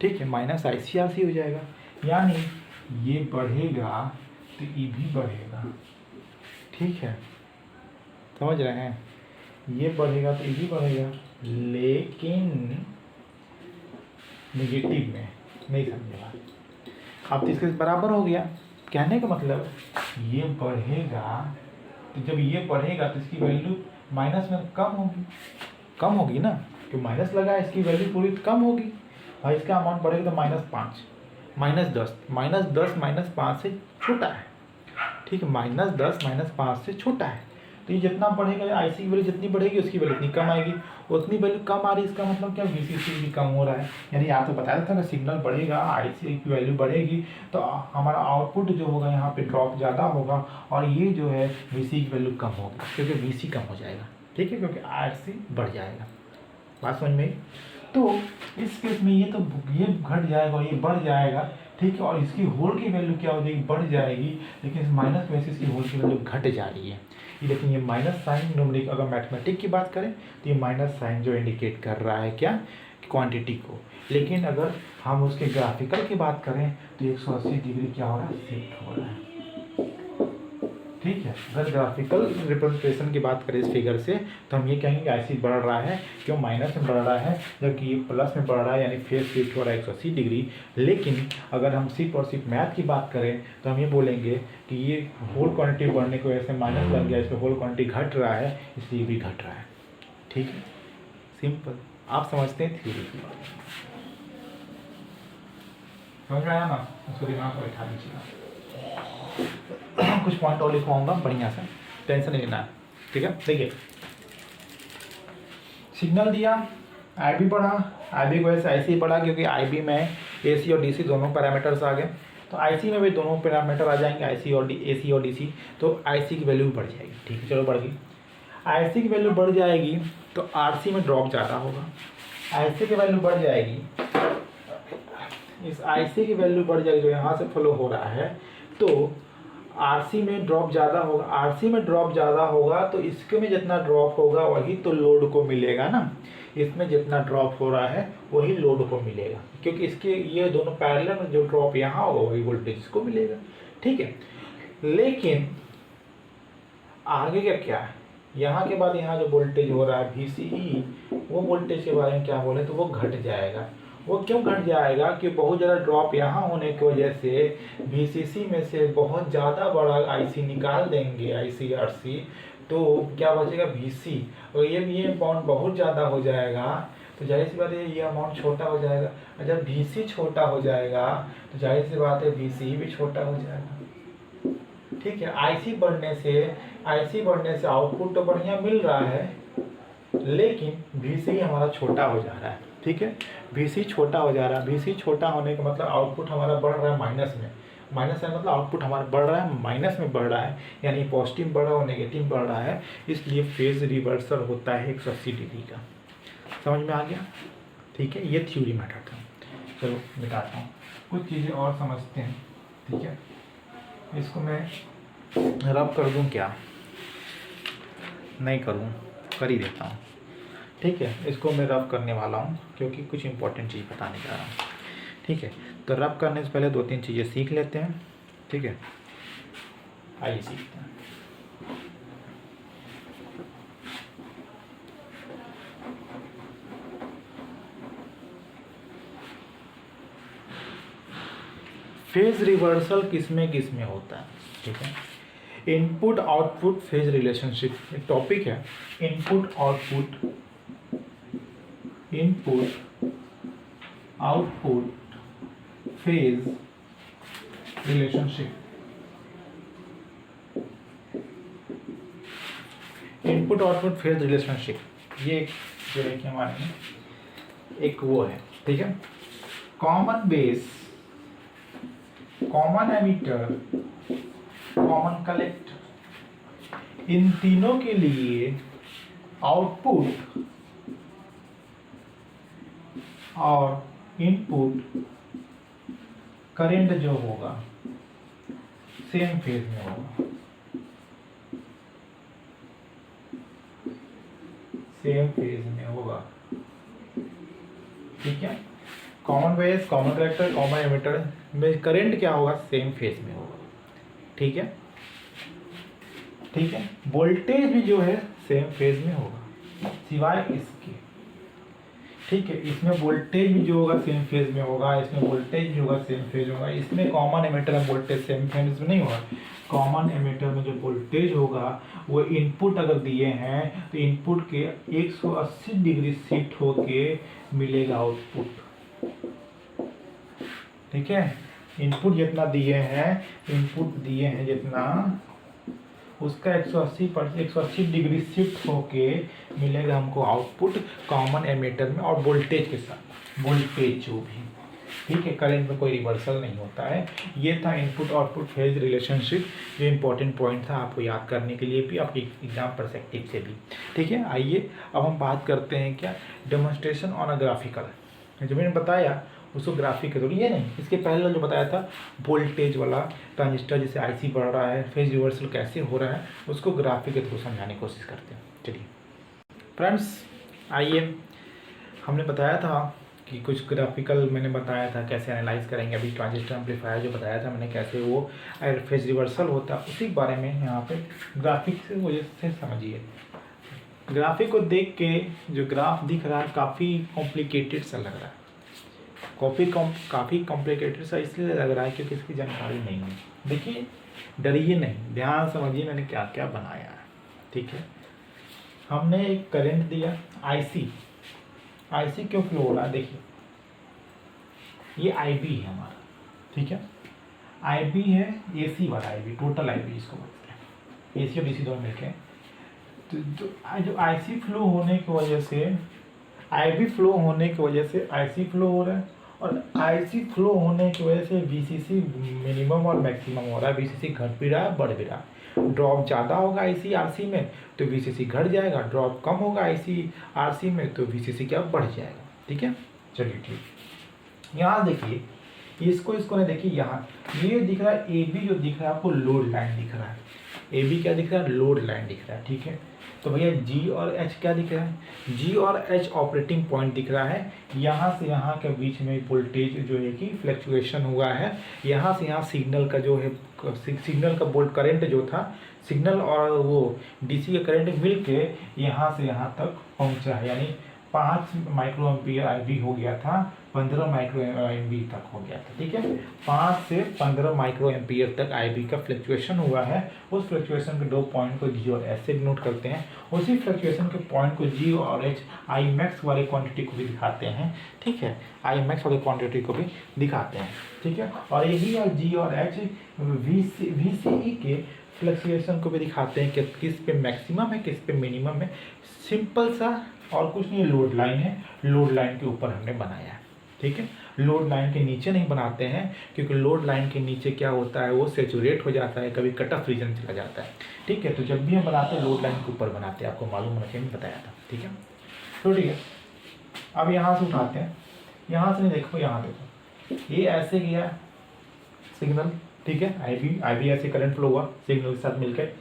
ठीक है, माइनस ICRC हो जाएगा, यानी ये बढ़ेगा तो ये भी बढ़ेगा। ठीक है, समझ रहे हैं, ये बढ़ेगा तो ये भी बढ़ेगा, लेकिन नेगेटिव में नहीं समझेगा। अब तो इसके बराबर हो गया। कहने का मतलब ये बढ़ेगा, तो जब ये बढ़ेगा तो इसकी वैल्यू माइनस में कम होगी, कम होगी ना, तो माइनस लगा, इसकी वैल्यू पूरी कम होगी। और इसका अमाउंट बढ़ेगा तो -5, -10, -10 -5 से छोटा है। ठीक है, -10 -5 से छोटा है। तो ये जितना बढ़ेगा, IC की वैल्यू जितनी बढ़ेगी उसकी वैल्यू इतनी कम आएगी, उतनी वैल्यू कम आ रही है, इसका मतलब क्या, VCC भी कम हो रहा है। यानी यहाँ तो बताया था ना, सिग्नल बढ़ेगा, IC की वैल्यू बढ़ेगी तो हमारा आउटपुट जो होगा यहाँ पे ड्रॉप ज़्यादा होगा, और ये जो है VC की वैल्यू कम होगी, क्योंकि VC कम हो जाएगा। ठीक है, क्योंकि IC बढ़ जाएगा। बात समझ में? तो इस केस में ये तो ये घट जाएगा और ये बढ़ जाएगा। ठीक है, और इसकी होल की वैल्यू क्या हो जाएगी, बढ़ जाएगी, लेकिन इस माइनस में से इसकी होल की वैल्यू घट जा रही है। लेकिन ये माइनस साइन न्यूमेरिक, अगर मैथमेटिक की बात करें तो ये माइनस साइन जो इंडिकेट कर रहा है क्या, क्वांटिटी को। लेकिन अगर हम उसके ग्राफिकल की बात करें तो 180 डिग्री क्या हो रहा है, शिफ्ट हो रहा है। ठीक है, अगर ग्राफिकल रिप्रेजेंटेशन की बात करें इस फिगर से, तो हम ये कहेंगे कि IC बढ़ रहा है, क्यों, माइनस में बढ़ रहा है, जबकि ये प्लस में बढ़ रहा है, यानी फेज शिफ्ट हो रहा है 180 डिग्री। लेकिन अगर हम सिर्फ और सिर्फ मैथ की बात करें तो हम ये बोलेंगे कि ये होल क्वांटिटी बढ़ने की वजह से माइनस लग गया, इसमें होल क्वांटिटी घट रहा है, इसलिए भी घट रहा है। ठीक है, सिंपल, आप समझते हैं थ्योरी की बात, समझ में आया ना, उसको दिमाग में बैठा लीजिएगा। कुछ पॉइंट और लिखवाऊंगा बढ़िया से, टेंशन नहीं लेना है। ठीक है, देखिए सिग्नल दिया, IB बढ़ा, IB की वजह से IC बढ़ा, क्योंकि IB में AC और DC दोनों पैरामीटर्स आ गए, तो IC में भी दोनों पैरामीटर आ जाएंगे, AC और DC, तो IC की वैल्यू बढ़ जाएगी। ठीक है, चलो बढ़ गई, IC की वैल्यू बढ़ जाएगी तो RC में ड्रॉप ज़्यादा होगा, IC की वैल्यू बढ़ जाएगी, इस IC की वैल्यू बढ़ जाएगी जो यहाँ से फ्लो हो रहा है, तो RC में ड्रॉप ज़्यादा होगा। RC में ड्रॉप ज़्यादा होगा तो इसके में जितना ड्रॉप होगा वही तो लोड को मिलेगा ना, इसमें जितना ड्रॉप हो रहा है वही लोड को मिलेगा, क्योंकि इसके ये दोनों पैरेलल में जो ड्रॉप यहाँ होगा वही वोल्टेज इसको मिलेगा। ठीक है, लेकिन आगे का क्या है, यहाँ के बाद यहाँ जो वोल्टेज हो रहा है VCE, वो वोल्टेज के बारे में क्या बोले तो वो घट जाएगा। वो क्यों घट जाएगा कि बहुत ज़्यादा ड्रॉप यहाँ होने की वजह से VCC में से बहुत ज़्यादा बड़ा IC निकाल देंगे, ICRC, तो क्या बचेगा VC, और ये अमाउंट बहुत ज़्यादा हो जाएगा तो जाहिर सी बात है ये अमाउंट छोटा हो जाएगा, और जब VC छोटा हो जाएगा तो जाहिर सी बात है VC भी छोटा हो जाएगा। ठीक है, IC बढ़ने से आउटपुट तो बढ़िया मिल रहा है, लेकिन VC हमारा छोटा हो जा रहा है। ठीक है, VC छोटा हो जा रहा है, VC छोटा होने का मतलब आउटपुट हमारा बढ़ रहा है माइनस में, माइनस है मतलब आउटपुट हमारा बढ़ रहा है, माइनस में बढ़ रहा है, यानी पॉजिटिव बढ़ रहा है और नेगेटिव बढ़ रहा है, इसलिए फेज रिवर्सल होता है 180 डिग्री का। समझ में आ गया? ठीक है, ये थ्योरी मैटर था। चलो बताता हूँ, कुछ चीज़ें और समझते हैं। ठीक है, इसको मैं रब कर दूँ क्या, नहीं करूँ, कर ही देता हूँ। ठीक है, इसको मैं रब करने वाला हूँ क्योंकि कुछ इंपॉर्टेंट चीज़ बताने जा रहा हूँ। ठीक है, तो रब करने से पहले 2-3 चीज़ें सीख लेते हैं। ठीक है, आइए सीखते हैं। फेज रिवर्सल किसमें होता है? ठीक है, इनपुट आउटपुट फेज रिलेशनशिप एक टॉपिक है। Input output phase relationship. Input output phase relationship ये जो है कि हमारे में एक वो है। ठीक है, common base, common emitter, common collector, इन तीनों के लिए आउटपुट और इनपुट करंट जो होगा सेम फेज में होगा, सेम फेज में होगा। ठीक है, common base, common collector, common emitter में करंट क्या होगा? सेम फेज में होगा। ठीक है, ठीक है, वोल्टेज भी जो है सेम फेज में होगा सिवाय इसके। ठीक है, इसमें वोल्टेज भी जो होगा सेम फेज में होगा, इसमें वोल्टेज भी होगा सेम फेज होगा। इसमें कॉमन एमिटर में वोल्टेज सेम फेज में नहीं होगा। कॉमन एमिटर में जो वोल्टेज होगा वो इनपुट अगर दिए हैं तो इनपुट के 180 डिग्री शिफ्ट होके मिलेगा आउटपुट। ठीक है, इनपुट जितना दिए हैं जितना उसका 180 डिग्री शिफ्ट होके मिलेगा हमको आउटपुट कॉमन एमिटर में और वोल्टेज के साथ, वोल्टेज जो भी। ठीक है, करंट में कोई रिवर्सल नहीं होता है। ये था इनपुट आउटपुट फेज रिलेशनशिप, जो इंपॉर्टेंट पॉइंट था आपको याद करने के लिए भी, आपके एग्जाम परस्पेक्टिव से भी। ठीक है, आइए अब हम बात करते हैं क्या, डेमोन्स्ट्रेशन ऑन अ ग्राफिकल। जो मैंने बताया उसको ग्राफिक के थ्रू, ये नहीं, इसके पहले जो बताया था वोल्टेज वाला ट्रांजिस्टर जैसे आईसी बढ़ रहा है, फेज रिवर्सल कैसे हो रहा है, उसको ग्राफिक के थ्रू समझाने की कोशिश करते हैं। चलिए फ्रेंड्स, आइए, हमने बताया था कि कुछ ग्राफिकल मैंने बताया था कैसे एनालाइज करेंगे। अभी ट्रांजिस्टर एम्पलीफायर जो बताया था मैंने कैसे वो फेज रिवर्सल होता है, उसी बारे में यहाँ पे ग्राफिक से वजह से समझिए। ग्राफिक को देख के जो ग्राफ दिख रहा है काफ़ी कॉम्प्लिकेटेड सा लग रहा है, काफ़ी कॉम्प्लिकेटेड सा इसलिए लग रहा है क्योंकि इसकी जानकारी नहीं है। देखिए, डरिए नहीं, ध्यान समझिए मैंने क्या क्या बनाया है। ठीक है, हमने एक करंट दिया, आईसी क्यों फ्लो हो रहा है? देखिए, ये आईबी है हमारा। ठीक है, आईबी है एसी वाला आईबी, टोटल आईबी इसको बोलते हैं, एसी और डीसी दोनों मिलके। तो जो आईसी फ्लो होने की वजह से, आईबी फ्लो होने की वजह से आईसी फ्लो हो रहा है, और आईसी फ्लो होने की वजह से वीसीसी मिनिमम और मैक्सिमम हो रहा है। वीसीसी घट भी रहा है, बढ़ भी रहा है। ड्रॉप ज़्यादा होगा आईसी आरसी में तो वीसीसी घट जाएगा, ड्रॉप कम होगा आईसी आरसी में तो वीसीसी क्या बढ़ जाएगा। ठीक है, चलिए ठीक, यहाँ देखिए, इसको नहीं, देखिए यहाँ ये दिख रहा है, ए बी जो दिख रहा है आपको लोड लाइन दिख रहा है। ए बी क्या दिख रहा है? लोड लाइन दिख रहा है। ठीक है, तो भैया जी और एच क्या दिख रहा है? जी और एच ऑपरेटिंग पॉइंट दिख रहा है। यहाँ से यहाँ के बीच में वोल्टेज जो है कि फ्लक्चुएशन हुआ है। यहाँ से यहाँ सिग्नल का जो है, सिग्नल का वोल्ट करंट जो था, सिग्नल और वो डीसी का करंट मिल के यहाँ से यहाँ तक पहुँचा है, यानी 5 माइक्रो एम्पियर आईबी हो गया था, 15 माइक्रो एम्पी तक हो गया था। ठीक है, 5 से 15 माइक्रो एम्पियर तक आईबी का फ्लक्चुएशन हुआ है। उस फ्लक्चुएशन के 2 पॉइंट को जी और एच से नोट करते हैं। उसी फ्लक्चुएशन के पॉइंट को जी और एच आई मैक्स वाले क्वांटिटी को भी दिखाते हैं। ठीक है, आई मैक्स वाले क्वांटिटी को भी दिखाते हैं। ठीक है, और यही और जी और एच वी के फ्लक्चुएशन को भी दिखाते हैं कि किस पे मैक्सिमम है, किस पे मिनिमम है। सिंपल सा, और कुछ नहीं, लोड लाइन है, लोड लाइन के ऊपर हमने बनाया है। ठीक है, लोड लाइन के नीचे नहीं बनाते हैं क्योंकि लोड लाइन के नीचे क्या होता है, वो सेचुरेट हो जाता है, कभी कट ऑफ रीजन चला जाता है। ठीक है, तो जब भी हम बनाते हैं लोड लाइन के ऊपर बनाते हैं, आपको मालूम होना चाहिए, बताया था। ठीक है, तो ठीक है, अब यहाँ से उठाते हैं, यहाँ से नहीं, देखो यहाँ देखो, ये ऐसे गया सिग्नल। ठीक है, आई बी ऐसे करंट फ्लो हुआ सिग्नल के साथ मिलकर,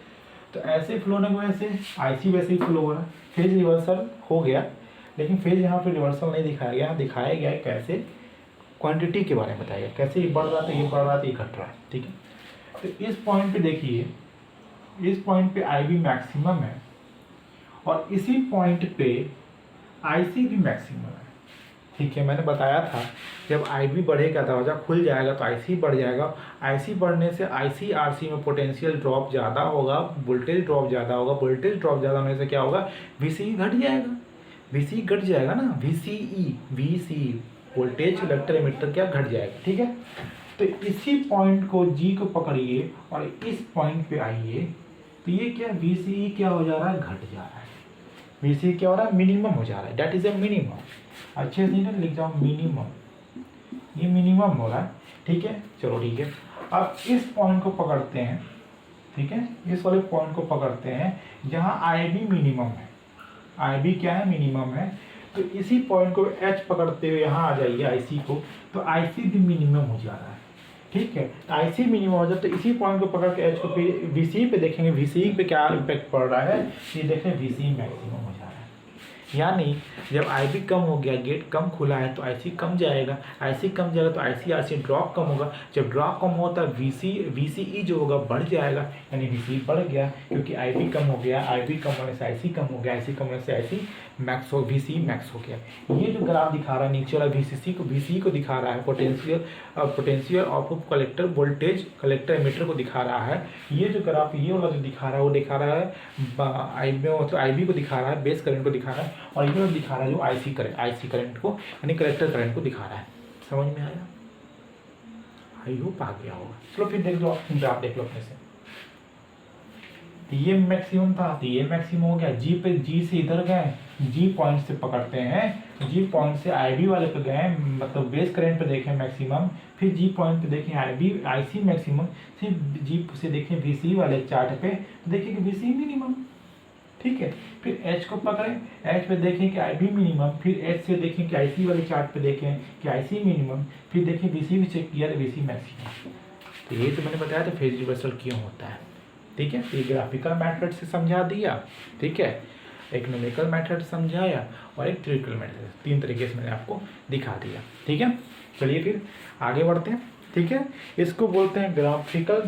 तो ऐसे फ्लो होने की वजह से आईसी वैसे ही फ्लो हो रहा है, फेज रिवर्सल हो गया, लेकिन फेज यहाँ पे रिवर्सल नहीं दिखाया गया, दिखाया गया है कैसे क्वांटिटी के बारे में बताया गया, कैसे ये बढ़ रहा था, ये बढ़ रहा था, ये घट रहा है। ठीक है, तो इस पॉइंट पे देखिए, इस पॉइंट पे आई बी मैक्सिमम है और इसी पॉइंट पे आईसी भी मैक्सिमम है। ठीक है, मैंने बताया था जब आई बी बढ़ेगा, दरवाजा खुल जाएगा तो आईसी बढ़ जाएगा, आईसी बढ़ने से आईसी आरसी में पोटेंशियल ड्रॉप ज़्यादा होगा, वोल्टेज ड्रॉप ज़्यादा होगा, वोल्टेज ड्रॉप ज़्यादा होने से क्या होगा, वीसी घट जाएगा, वीसी घट जाएगा ना, वीसी वोल्टेज कलेक्टर एमिटर क्या घट जाएगा। ठीक है, तो इसी पॉइंट को जी को पकड़िए और इस पॉइंट पे आइए, तो ये क्या वीसी क्या हो जा रहा है, घट जा रहा है, वीसी क्या हो रहा है, मिनिमम हो जा रहा है, दैट इज ए मिनिमम। अच्छे से ना लिख जाओ मिनिमम, ये मिनिमम हो रहा है। ठीक है, चलो ठीक है, अब इस पॉइंट को पकड़ते हैं। ठीक है, इस वाले पॉइंट को पकड़ते हैं जहाँ आई बी मिनिमम है, आई बी क्या है, मिनिमम है। तो इसी पॉइंट को एच पकड़ते हुए यहाँ आ जाइए आईसी को, तो आईसी भी मिनिमम हो जा रहा है। ठीक है, तो आईसी मिनिमम हो जाए तो इसी पॉइंट को पकड़ के एच को फिर वीसी पे देखेंगे, वीसी पे क्या इम्पैक्ट पड़ रहा है, ये देखें वीसी मैक्सिमम हो जा रहा है। यानी जब आईबी कम हो गया, गेट कम खुला है तो आईसी कम जाएगा, आईसी कम जाएगा तो आईसी आरसी ड्रॉप कम होगा, जब ड्रॉप कम होता है वीसीई जो होगा बढ़ जाएगा, यानी वीसी बढ़ गया क्योंकि आईबी कम हो गया, आईबी कम होने से आईसी कम हो गया, आईसी कम होने से आईसी मैक्स हो, वीसी मैक्स हो गया। ये जो ग्राफ दिखा रहा है नीचे वाला वीसी को दिखा रहा है, potential of collector voltage collector emitter को दिखा रहा है। ये जो ग्राफ ये वाला जो दिखा रहा है वो दिखा रहा है आईबी को दिखा रहा है, बेस करंट को दिखा रहा है, और ये वाला दिखा रहा है जो आईसी करंट को यानी कलेक्टर करंट को दिखा रहा है। समझ में आया? आई होप आ गया होगा। चलो फिर देख लो, आप देख लो अपने से, ये मैक्सिमम था तो ये मैक्सिमम हो गया, जी से इधर गए, जी पॉइंट से पकड़ते हैं, जी पॉइंट से आईबी वाले पे गए, मतलब बेस करंट पे देखें मैक्सिमम, फिर जी पॉइंट पे देखें आईसी मैक्सिमम, फिर जी से देखें वीसी वाले चार्ट पे तो देखिए कि वीसी मिनिमम। ठीक है, फिर एच को पकड़ें, एच पे देखें कि आईबी मिनिमम, फिर एच से देखें कि आईसी वाले चार्ट पे देखें कि आईसी मिनिमम, फिर देखें वीसी भी चेक किया तो वीसी मैक्सिमम। तो ये तो मैंने बताया था फेज रिवर्सल क्यों होता है। ठीक है, ये ग्राफिकल मेथड से समझा दिया, ठीक है, एक न्यूमेरिकल मेथड समझाया और एक थ्योरेटिकल मेथड, तीन तरीके से मैंने आपको दिखा दिया। ठीक है, चलिए फिर आगे बढ़ते हैं। ठीक है, इसको बोलते हैं graphical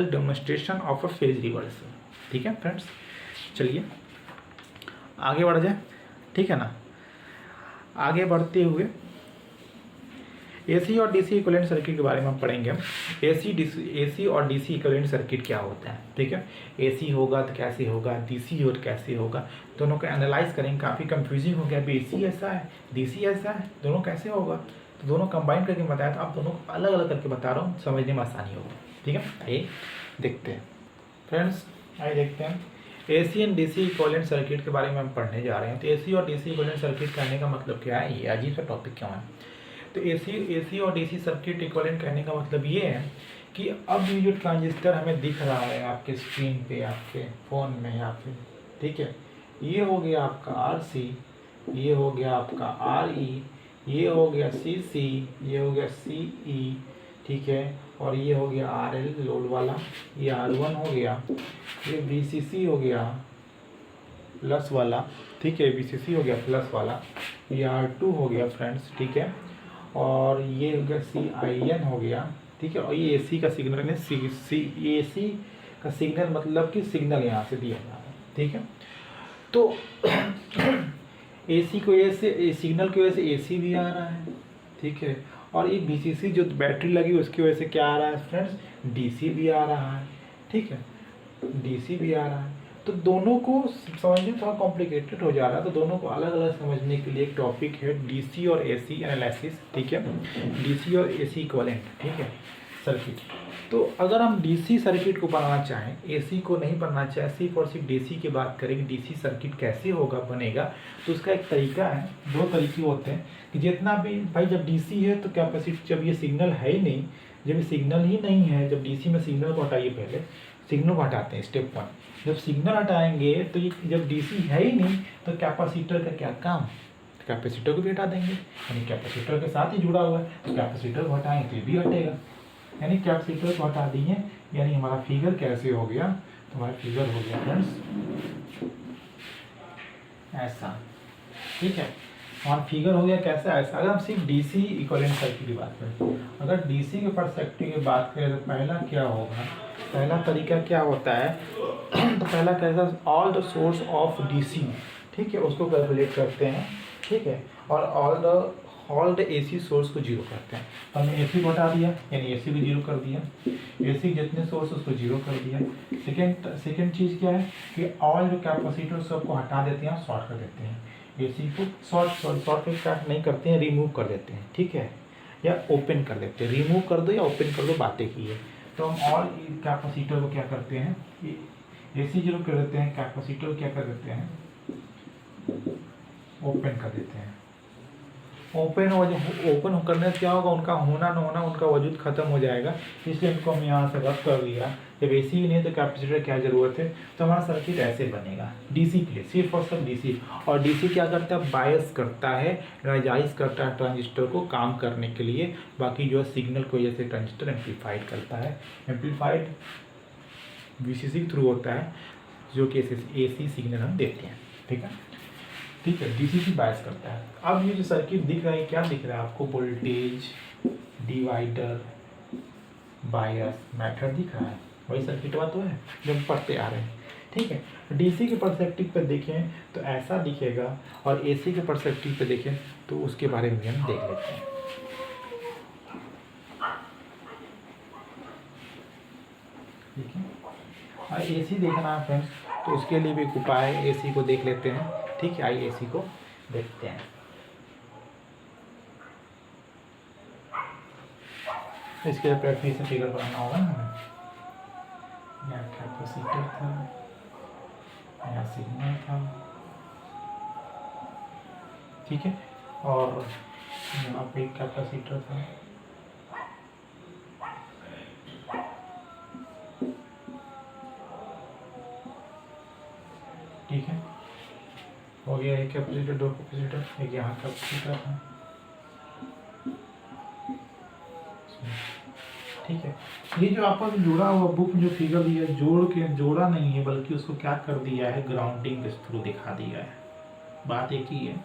demonstration of a phase reversal. ठीक है फ्रेंड्स, चलिए आगे बढ़ जाए। ठीक है ना, आगे बढ़ते हुए एसी और डीसी इक्विवेलेंट सर्किट के बारे में हम पढ़ेंगे। हम एसी और डीसी इक्विवेलेंट सर्किट क्या होता है। ठीक है, एसी होगा तो कैसे होगा, डीसी हो तो कैसे होगा, दोनों को एनालाइज करेंगे। काफ़ी कंफ्यूजिंग हो गया, अभी एसी ऐसा है डीसी ऐसा है, दोनों कैसे होगा, तो दोनों कंबाइन करके बताया था, आप दोनों को अलग अलग करके बता रहा हूँ, समझने में आसानी होगी। ठीक है, आइए देखते हैं फ्रेंड्स, आइए देखते हैं AC and DC equivalent circuit के बारे में हम पढ़ने जा रहे हैं। तो एसी और डीसी इक्विवेलेंट सर्किट कहने का मतलब क्या है, ये अजीब सा टॉपिक क्यों है। तो एसी और डीसी सर्किट इक्विवेलेंट कहने का मतलब ये है कि अब ये जो ट्रांजिस्टर हमें दिख रहा है आपके स्क्रीन पे, आपके फ़ोन में या फिर, ठीक है, ये हो गया आपका आरसी, ये हो गया आपका आरई, ये हो गया सीसी, ये हो गया सीई, ठीक है, और ये हो गया आरएल लोड वाला, ये आर1 हो गया, ये वीसीसी हो गया प्लस वाला, ठीक है, वीसीसी हो गया प्लस वाला, ये आर2 हो गया फ्रेंड्स, ठीक है, और ये हो गया CIN हो गया, ठीक है, और ये एसी का सिग्नल है, एसी का सिग्नल मतलब कि सिग्नल यहाँ से दिया जा रहा है। ठीक है, तो एसी की वजह से, सिग्नल की वजह से एसी भी आ रहा है, ठीक है, और ये बीसीसी जो बैटरी लगी उसकी वजह से क्या आ रहा है फ्रेंड्स, डीसी भी आ रहा है। ठीक है, डीसी भी आ रहा है, तो दोनों को समझने थोड़ा कॉम्प्लिकेटेड हो जा रहा है, तो दोनों को अलग अलग समझने के लिए एक टॉपिक है डीसी और एसी एनालिसिस। ठीक है, डीसी और एसी इक्विवेलेंट, ठीक है, सर्किट। तो अगर हम डीसी सर्किट को बनाना चाहें, एसी को नहीं बनना चाहें, सिर्फ और सिर्फ डीसी की बात करें, डीसी सर्किट कैसे होगा बनेगा, तो उसका एक तरीका है, दो तरीके होते हैं कि जितना भी भाई, जब डीसी है तो कैपेसिटी, जब ये सिग्नल है ही नहीं, जब ये सिग्नल ही नहीं है, जब डीसी में सिग्नल को हटाइए, पहले सिग्नल को हटाते हैं, स्टेप 1, जब सिग्नल हटाएंगे तो ये जब डीसी है ही नहीं तो कैपेसिटर का क्या काम, कैपेसिटर को भी हटा देंगे, यानी कैपेसिटर के साथ ही जुड़ा हुआ है, तो कैपेसिटर को हटाएंगे तो ये भी हटेगा। यानी कैपेसिटर को हटा दिए, यानी हमारा फिगर कैसे हो गया, तो हमारा फिगर हो गया फ्रेंड्स ऐसा, ठीक है। हमारा फिगर हो गया कैसा, ऐसा। अगर हम सिर्फ डीसी इक्विवेलेंट सर्किट की बात करें, अगर डीसी के पर्सपेक्टिव की बात करें तो पहला क्या होगा, पहला तरीका क्या होता है तो पहला कैसा, all the source of DC, ठीक है, उसको कैलकुलेट करते हैं, ठीक है, और ऑल द एसी सोर्स को जीरो करते हैं। तो हमने एसी को हटा दिया, यानी एसी को जीरो कर दिया, एसी जितने सोर्स उसको जीरो कर दिया। सेकेंड चीज़ क्या है कि ऑल जो कैपेसिटर सबको हटा देते हैं, शॉर्ट कर देते हैं। एसी को शॉर्ट नहीं करते हैं, रिमूव कर देते हैं, ठीक है, या ओपन कर देते हैं। रिमूव कर दो या ओपन कर दो, बातें की है। तो हम ऑल कैपेसिटर को क्या करते हैं, एसी जीरो कर देते हैं, कैपेसिटर को क्या कर देते हैं, ओपन कर देते हैं। ओपन करने से क्या होगा, उनका होना न होना, उनका वजूद खत्म हो जाएगा, इसलिए इनको हम यहाँ से रद्द कर दिया। जब एसी ही नहीं तो कैपेसिटर क्या जरूरत है, तो हमारा सर्किट ऐसे बनेगा डीसी के लिए, सिर्फ और सिर्फ डीसी। और डीसी क्या करता है, बायस करता है, एनर्जाइज करता है ट्रांजिस्टर को काम करने के लिए। बाकी जो सिग्नल को वजह से ट्रांजिस्टर एम्पलीफाइड करता है, एम्पलीफाइड वीसीसी के थ्रू होता है, जो कि एसी सिग्नल हम देते हैं, ठीक है, ठीक है, डीसी की बायस करता है। अब ये जो सर्किट दिख रहा है, क्या दिख रहा है आपको, वोल्टेज डिवाइडर बायस मेथड दिख रहा है, वही सर्किट बात तो है जो हम पढ़ते आ रहे हैं, ठीक है। डीसी के पर्सपेक्टिव पे देखें तो ऐसा दिखेगा, और एसी के पर्सपेक्टिव पे देखें तो उसके बारे में हम देख लेते हैं, ठीक है। और एसी देखना है फ्रेंड्स, तो उसके लिए भी एक उपाय है, एसी को देख लेते हैं, ठीक है। आइए एसी को देखते हैं। इसके लिए प्रैक्टिस से फिगर बनाना होगा ना हमें। यहाँ कैपेसिटर था, यहाँ सिग्नल था, ठीक है, और यहाँ पे कैपेसिटर था, ठीक है, हो गया एक कैपेसिटर, दो कैपेसिटर, एक यहाँ कैपेसिटर था, ठीक है। ये जो आपस में जुड़ा हुआ बुक जो फिगर दिया है, जोड़ा नहीं है, बल्कि उसको क्या कर दिया है, ग्राउंडिंग के थ्रू दिखा दिया है। बात एक ही है,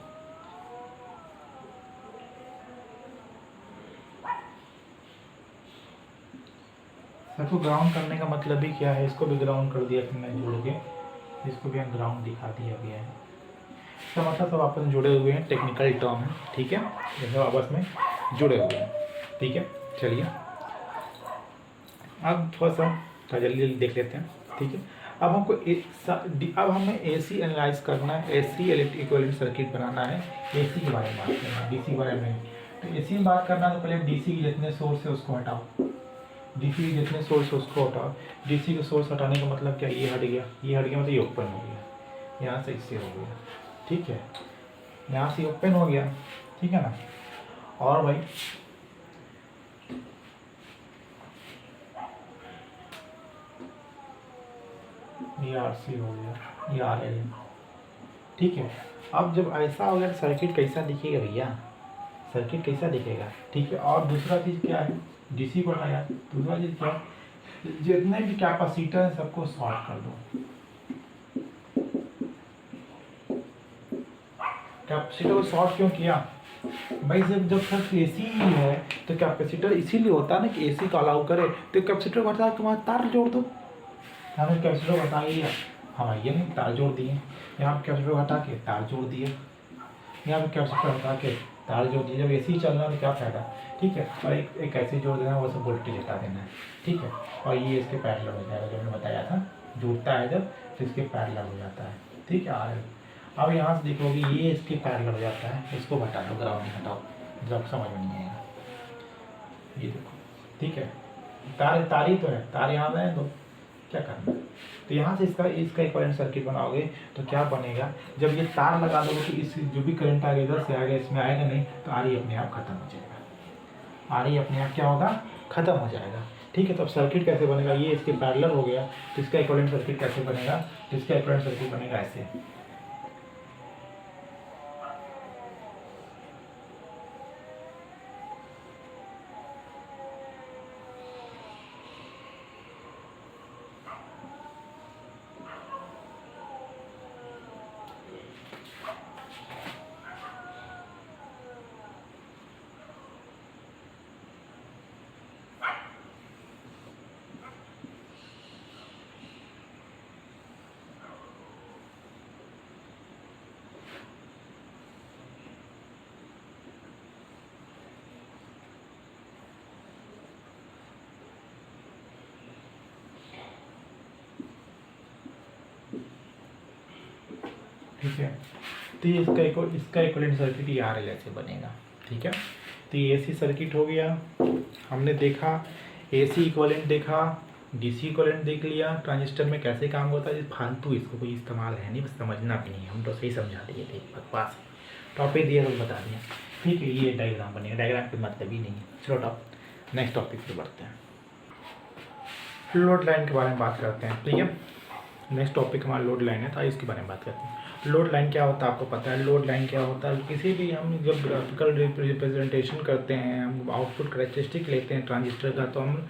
सबको ग्राउंड करने का मतलब ही क्या है, इसको भी ग्राउंड कर दिया फिर मैं जोड़ के, इसको भी ग्राउंड दिखा दिया गया है। इसका मतलब सब आपस में जुड़े हुए हैं, टेक्निकल टर्म है, ठीक है, ये सब आपस में जुड़े हुए हैं, ठीक है। चलिए अब थोड़ा सा जल्दी जल्दी देख लेते हैं, ठीक है। अब हमको अब हमें एसी एनालाइज करना है, एसी इक्विवेलेंट सर्किट बनाना है, एसी के बारे में बात करना है, डीसी के बारे में नहीं। तो एसी में बात करना है तो पहले डीसी के जितने सोर्स है उसको हटाओ, डीसी के जितने सोर्स है उसको हटाओ। डीसी के सोर्स हटाने का मतलब क्या, ये हट गया, ये हट गया मतलब ये ओपन हो गया, यहाँ से इससे हो गया, ठीक है, यहाँ से ओपन हो गया, ठीक है ना। और भाई ये RC हो गया, ये RL, ठीक है। अब जब ऐसा हो गया तो सर्किट कैसा दिखेगा भैया, सर्किट कैसा दिखेगा, ठीक है। और दूसरा चीज़ क्या है, डीसी को हटाया, दूसरा चीज़ क्या है, जितने भी कैपेसिटर है सबको शॉर्ट कर दो। कैपेसिटर को शॉर्ट क्यों किया भाई, जब सिर्फ एसी ही है तो कैपेसिटर इसीलिए होता है ना कि एसी को अलाउ करे, तो कैपेसिटर को हटा तुम्हारा तार जोड़ दो। हमें कैपेसिटर को हटा लिया, हम आइए नहीं तार जोड़ दिए, यहाँ कैपेसिटर को हटा के तार जोड़ दिए, यहाँ पे कैपेसिटर हटा के तार जोड़ दिए। जब एसी चलना है तो क्या फ़ायदा, ठीक है। और एक ऐसे जोड़ देना है, वो सब वोल्टेज हटा देना है, ठीक है। और ये इसके पैरेलल हो जाएगा, जो मैंने बताया था, जुड़ता है जब तो इसके पैरेलल हो जाता है, ठीक है। अब यहाँ से देखोगे ये इसके पैरेलल हो जाता है, इसको हटा दो, ग्राउंड हटाओ, जब समझ में नहीं आएगा। ये देखो, ठीक है, तार ही तो है, तार यहाँ में तो क्या करना है। तो यहाँ से इसका इक्विवेलेंट सर्किट बनाओगे तो क्या बनेगा, जब ये तार लगा दोगे तो इस जो भी करंट आएगा इधर से आएगा, इसमें आएगा नहीं, तो RE अपने आप खत्म हो जाएगा, RE अपने आप क्या होगा, खत्म हो जाएगा, ठीक है। तो अब सर्किट कैसे बनेगा, ये इसके पैरेलल हो गया, तो इसका इक्विवेलेंट सर्किट कैसे बनेगा, तो इसका इक्विवेलेंट सर्किट बनेगा ऐसे, ठीक है। तो ये इसका इक्विवेलेंट सर्किट ये RL ऐसे बनेगा, ठीक है। तो ये AC सर्किट हो गया, हमने देखा AC इक्विवेलेंट देखा, DC इक्विवेलेंट देख लिया, ट्रांजिस्टर में कैसे काम होता है। फालतू इसको कोई इस्तेमाल है नहीं, बस समझना भी नहीं है, हम तो सही समझा दिए थे, बकवास टॉपिक दिया तो बता दिया, ठीक है। ये डायग्राम बनेगा, डायग्राम का मतलब ही नहीं है। चलो नेक्स्ट टॉपिक पे बढ़ते हैं, लोड लाइन के बारे में बात करते हैं, ठीक है। नेक्स्ट टॉपिक हमारा लोड लाइन है, तो इसके बारे में बात करते हैं। लोड लाइन क्या होता है आपको पता है। लोड लाइन क्या होता है, किसी भी हम जब ग्राफिकल रिप्रेजेंटेशन करते हैं, हम आउटपुट कैरेक्टरिस्टिक लेते हैं ट्रांजिस्टर का, तो हम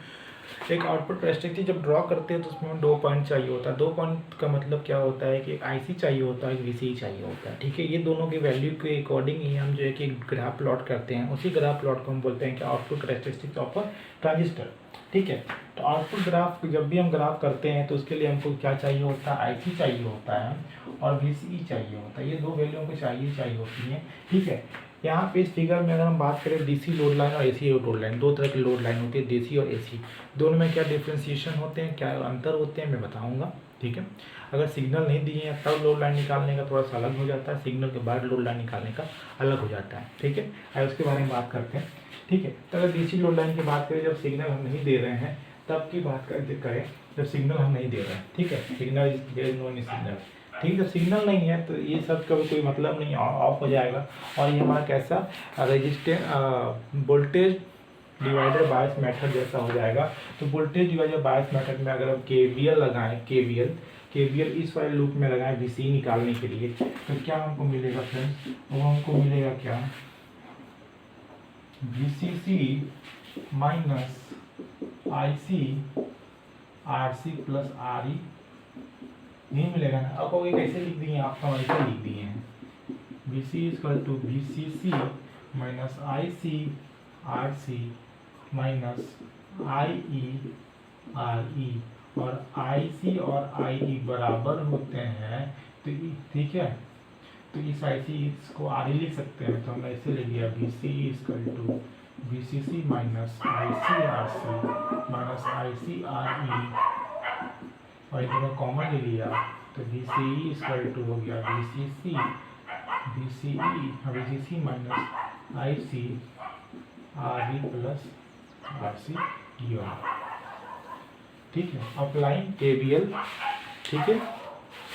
एक आउटपुट कैरेक्टरिस्टिक जब ड्रॉ करते हैं तो उसमें हमें 2 पॉइंट चाहिए होता है। 2 पॉइंट का मतलब क्या होता है कि एक IC चाहिए होता है, एक VCE चाहिए होता है, ठीक है। ये दोनों की वैल्यू के अकॉर्डिंग ही हम जो है कि ग्राफ प्लॉट करते हैं, उसी ग्राफ प्लॉट को हम बोलते हैं कि output characteristics of a transistor, ठीक है। तो आउटपुट ग्राफ जब भी हम ग्राफ करते हैं तो उसके लिए हमको क्या चाहिए होता है, IC चाहिए होता है और VCE चाहिए होता है। ये 2 वैल्यू हमको चाहिए होती हैं, ठीक है। यहाँ पे इस फिगर में अगर हम बात करें DC लोड लाइन और AC लोड लाइन, 2 तरह की लोड लाइन होती है, DC और AC। दोनों में क्या डिफ्रेंसिएशन होते हैं, क्या अंतर होते हैं, मैं बताऊँगा, ठीक है। अगर सिग्नल नहीं दिए हैं तब लोड लाइन निकालने का थोड़ा सा अलग हो जाता है, सिग्नल के बाद लोड लाइन निकालने का अलग हो जाता है, ठीक है। और उसके बारे में बात करते हैं, ठीक है। तो अगर DC लोड लाइन की बात करें, जब सिग्नल हम नहीं दे रहे हैं तब की बात करें, जब सिग्नल हम नहीं दे रहे हैं, ठीक है। सिग्नल सिग्नल, ठीक है। जब सिग्नल नहीं है तो ये सब का भी कोई मतलब नहीं, ऑफ हो जाएगा। और ये हमारा कैसा resistance voltage divider bias method जैसा हो जाएगा। तो वोल्टेज डिवाइडर बायस मेथड में अगर हम KVL लगाएं, KVL इस वाले लूप में लगाएं VCE निकालने के लिए, तो क्या हमको मिलेगा फ्रेंड्स, वो हमको मिलेगा क्या, VCC minus IC RC plus RE, नहीं मिलेगा ना। अब ये कैसे लिख दिए आप, तो ऐसे लिख दिए हैं, VCC minus IC RC minus IE RE, और IC और IE बराबर होते हैं, तो ठीक है। तो इस IC इसको RE लिख सकते हैं, तो हमने ऐसे लिख दिया VCC minus IC RC minus IC RE, और ये दोनों कॉमन ले लिया, तो VCE हो गया VCC minus IC RE plus RC, ठीक है। अप्लाइंग KVL, ठीक है।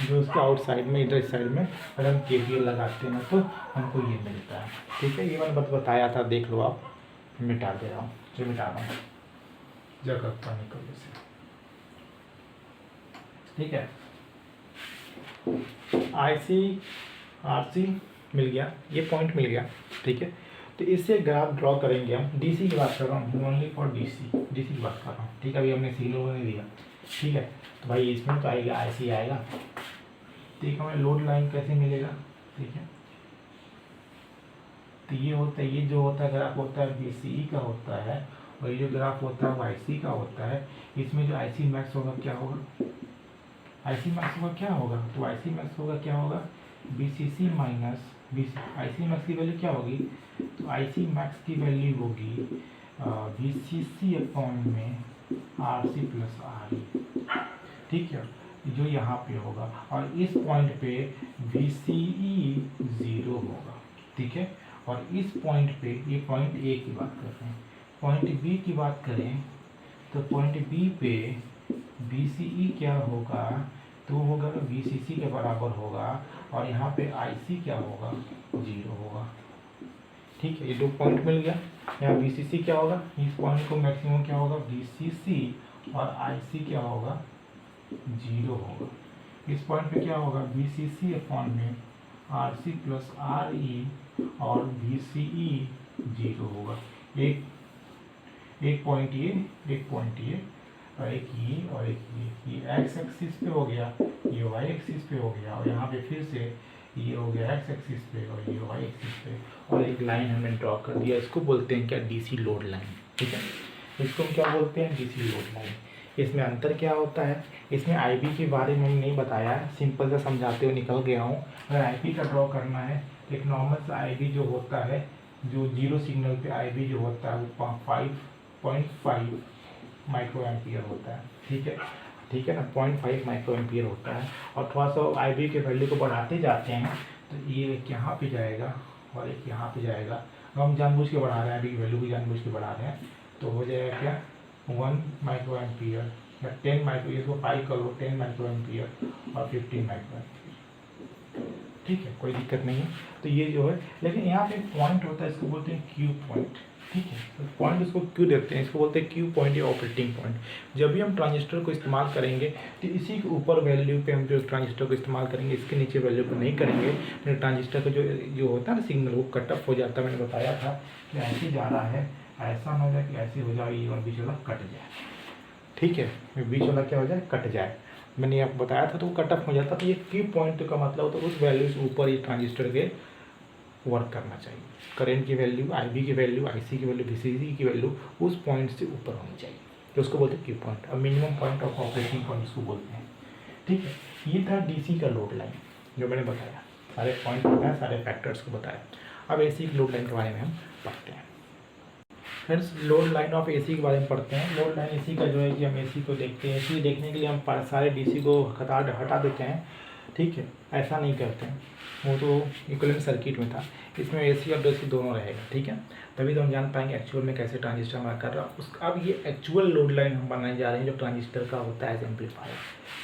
जो उसके आउटसाइड में, इधर साइड में अगर हम KVL लगाते हैं तो हमको ये मिलता है, ठीक है। ये मैंने बताया था, देख लो आप, मिटा दे रहा हूँ, जो मिटा रहा हूँ जगह पानी को जैसे, ठीक है। IC RC मिल गया, ये पॉइंट मिल गया, ठीक है। तो इससे ग्राफ ड्रॉ करेंगे हम। DC की बात कर रहा हूँ, ओनली फॉर DC की बात कर रहा हूँ, ठीक है। अभी हमने सिग्नल नहीं दिया, ठीक है। तो भाई इसमें तो आएगा IC आएगा, ठीक है। हमें लोड लाइन कैसे मिलेगा, ठीक है। तो ये होता है, ये जो होता है ग्राफ होता है VCE का होता है, और ये जो ग्राफ होता है वो IC का होता है। इसमें जो IC मैक्स होगा क्या होगा, IC मैक्स होगा क्या होगा, तो IC मैक्स होगा क्या होगा, VCC माइनस IC मैक्स की वैल्यू क्या होगी, तो IC मैक्स की वैल्यू होगी VCC अपॉन में RC प्लस RE, ठीक है, जो यहाँ पे होगा। और इस पॉइंट पे VCE 0 होगा, ठीक है। और इस पॉइंट पे, ये पॉइंट A की बात कर रहे हैं, पॉइंट B की बात करें तो पॉइंट B पे VCE क्या होगा, तो होगा VCC के बराबर होगा, और यहाँ पे IC क्या होगा, 0 होगा, ठीक है। ये 2 पॉइंट मिल गया। यहाँ VCC क्या होगा, इस पॉइंट को मैक्सिमम क्या होगा, VCC, और IC क्या होगा, 0 होगा। इस पॉइंट पे क्या होगा, VCC अपॉन में RC प्लस RE, और VCE 0 होगा। एक पॉइंट ये, और एक ये, और एक ये एक्स एक्सिस पे हो गया, ये वाई एक्सिस पे हो गया, और यहाँ पे फिर से ये हो गया एक्स एक्सिस पे, और ये वाई एक्सिस पे, और एक लाइन हमने ड्रॉ कर दिया। इसको बोलते हैं क्या, DC लोड लाइन, ठीक है। इसको हम क्या बोलते हैं, DC लोड लाइन। इसमें अंतर क्या होता है, इसमें IB के बारे में नहीं बताया, सिंपल से समझाते हुए निकल गया हूँ। अगर IB का ड्रॉ करना है, एक नॉर्मल सा IB जो होता है, जो 0 सिग्नल पे IB जो होता है वो 5.5 माइक्रो एम्पियर होता है, ठीक है। ठीक है ना, 0.5 माइक्रो एम्पियर होता है। और थोड़ा सा IB के वैल्यू को बढ़ाते जाते हैं तो ये एक यहाँ पे जाएगा और एक यहाँ पे जाएगा। अब हम जानबूझ के बढ़ा रहे हैं, IB की वैल्यू को जानबूझ के बढ़ा रहे हैं, तो हो जाएगा क्या 1 माइक्रो एम्पियर या 10 माइक्रो, इसको 5 कर लो, 10 माइक्रो एम्पियर और 15 माइक्रो एम्पियर। ठीक है, कोई दिक्कत नहीं है। तो ये जो है, लेकिन यहाँ पे पॉइंट होता है, इसको बोलते हैं क्यू पॉइंट। ठीक है, तो पॉइंट इसको क्यों देते हैं, इसको बोलते हैं क्यू पॉइंट या ऑपरेटिंग पॉइंट। जब भी हम ट्रांजिस्टर को इस्तेमाल करेंगे तो इसी के ऊपर वैल्यू पे हम जो ट्रांजिस्टर को इस्तेमाल करेंगे, इसके नीचे वैल्यू को नहीं करेंगे। तो ट्रांजिस्टर का जो होता है ना सिग्नल, वो कट ऑफ हो जाता है। मैंने बताया था कि ऐसे जा रहा है, ऐसा ना हो जाए कि ऐसे हो जाए ये और बीच वाला कट जाए। ठीक है, बीच वाला क्या हो जाए, कट जाए। मैंने आपको बताया था तो वो कट ऑफ हो जाता। तो ये क्यू पॉइंट का मतलब होता है उस वैल्यू से ऊपर ये ट्रांजिस्टर के वर्क करना चाहिए। करंट की वैल्यू, IB की वैल्यू, IC की वैल्यू, VCC की वैल्यू उस पॉइंट से ऊपर होनी चाहिए, तो उसको बोलते हैं क्यू पॉइंट। और minimum point of operating point उसको बोलते हैं। ठीक है, ये था DC का लोड लाइन जो मैंने बताया, सारे पॉइंट बताया, सारे फैक्टर्स को बताया। अब AC की लोड लाइन के बारे में हम पढ़ते हैं। Friends, load line of AC के बारे में पढ़ते हैं। लोड लाइन AC का जो है कि हम AC को देखते हैं, AC देखने के लिए हम सारे DC को हटा देते हैं। ठीक है, ऐसा नहीं करते हैं, वो तो इक्विवेलेंट सर्किट में था। इसमें AC और DC दोनों रहेगा। ठीक है, तभी तो हम जान पाएंगे एक्चुअल में कैसे ट्रांजिस्टर हमारा कर रहा है उस। अब ये एक्चुअल लोड लाइन हम बनाने जा रहे हैं जो ट्रांजिस्टर का होता है एज एम्पलीफायर,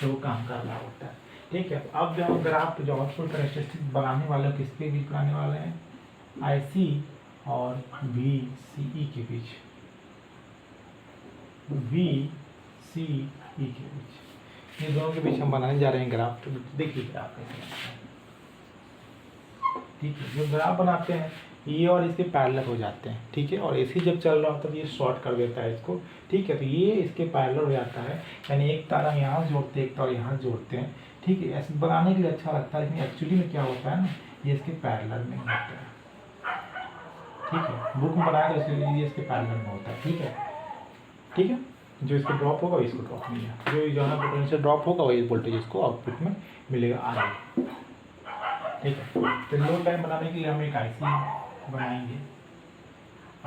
जो वो काम कर रहा होता है। ठीक है, अब जो ग्राफ जो आउटपुट कैरेक्टरिस्टिक बनाने वाले हो, किसके बीच बनाने वाले हैं, IC और VCE के बीच, VCE के बीच, ये दोनों के बीच हम बनाने जा रहे हैं ग्राफ। तो देखिए ग्राफ कैसे बनता है। ठीक है, जो ग्राफ बनाते हैं ये और इसके पैरेलल हो जाते हैं। ठीक है, और AC जब चल रहा होता है तो ये शॉर्ट कर देता है इसको। ठीक है, तो ये इसके पैरेलल हो जाता है, यानी एक तार हम यहाँ जोड़ते हैं, एक तार यहाँ जोड़ते हैं। ठीक है, ऐसे बनाने के लिए अच्छा लगता है, लेकिन एक्चुअली में क्या होता है ना, ये इसके पैरेलल में होता है। ठीक है, बुक में बनाया तो इसलिए इसके पैरेलल में होता है। ठीक है, ठीक है, जो इसको ड्रॉप होगा इसको ड्रॉप मिलेगा, जो यहाँ पोटेंशियल ड्रॉप होगा वही वोल्टेज इसको आउटपुट में मिलेगा RL। ठीक है, तो लोड लाइन बनाने के लिए हम एक IC बनाएंगे,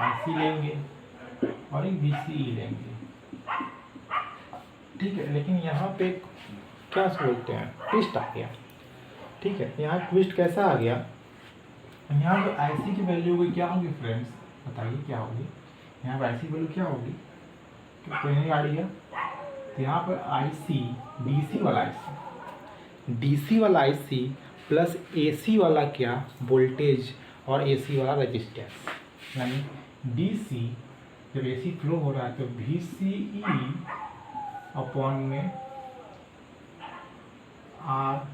IC लेंगे और एक VCE लेंगे। ठीक है, लेकिन यहाँ पे क्या सोचते हैं, ट्विस्ट आ गया। ठीक है, यहाँ ट्विस्ट कैसा आ गया, यहाँ जो IC की वैल्यू होगी क्या होगी फ्रेंड्स, बताइए क्या होगी। यहाँ पर IC वैल्यू क्या होगी, कोई नहीं आइडिया। तो यहाँ पर IC, DC वाला IC प्लस AC वाला क्या, वोल्टेज, और AC वाला रेजिस्टेंस, यानी DC जब AC फ्लो हो रहा है तो VCE अपॉन में RAC,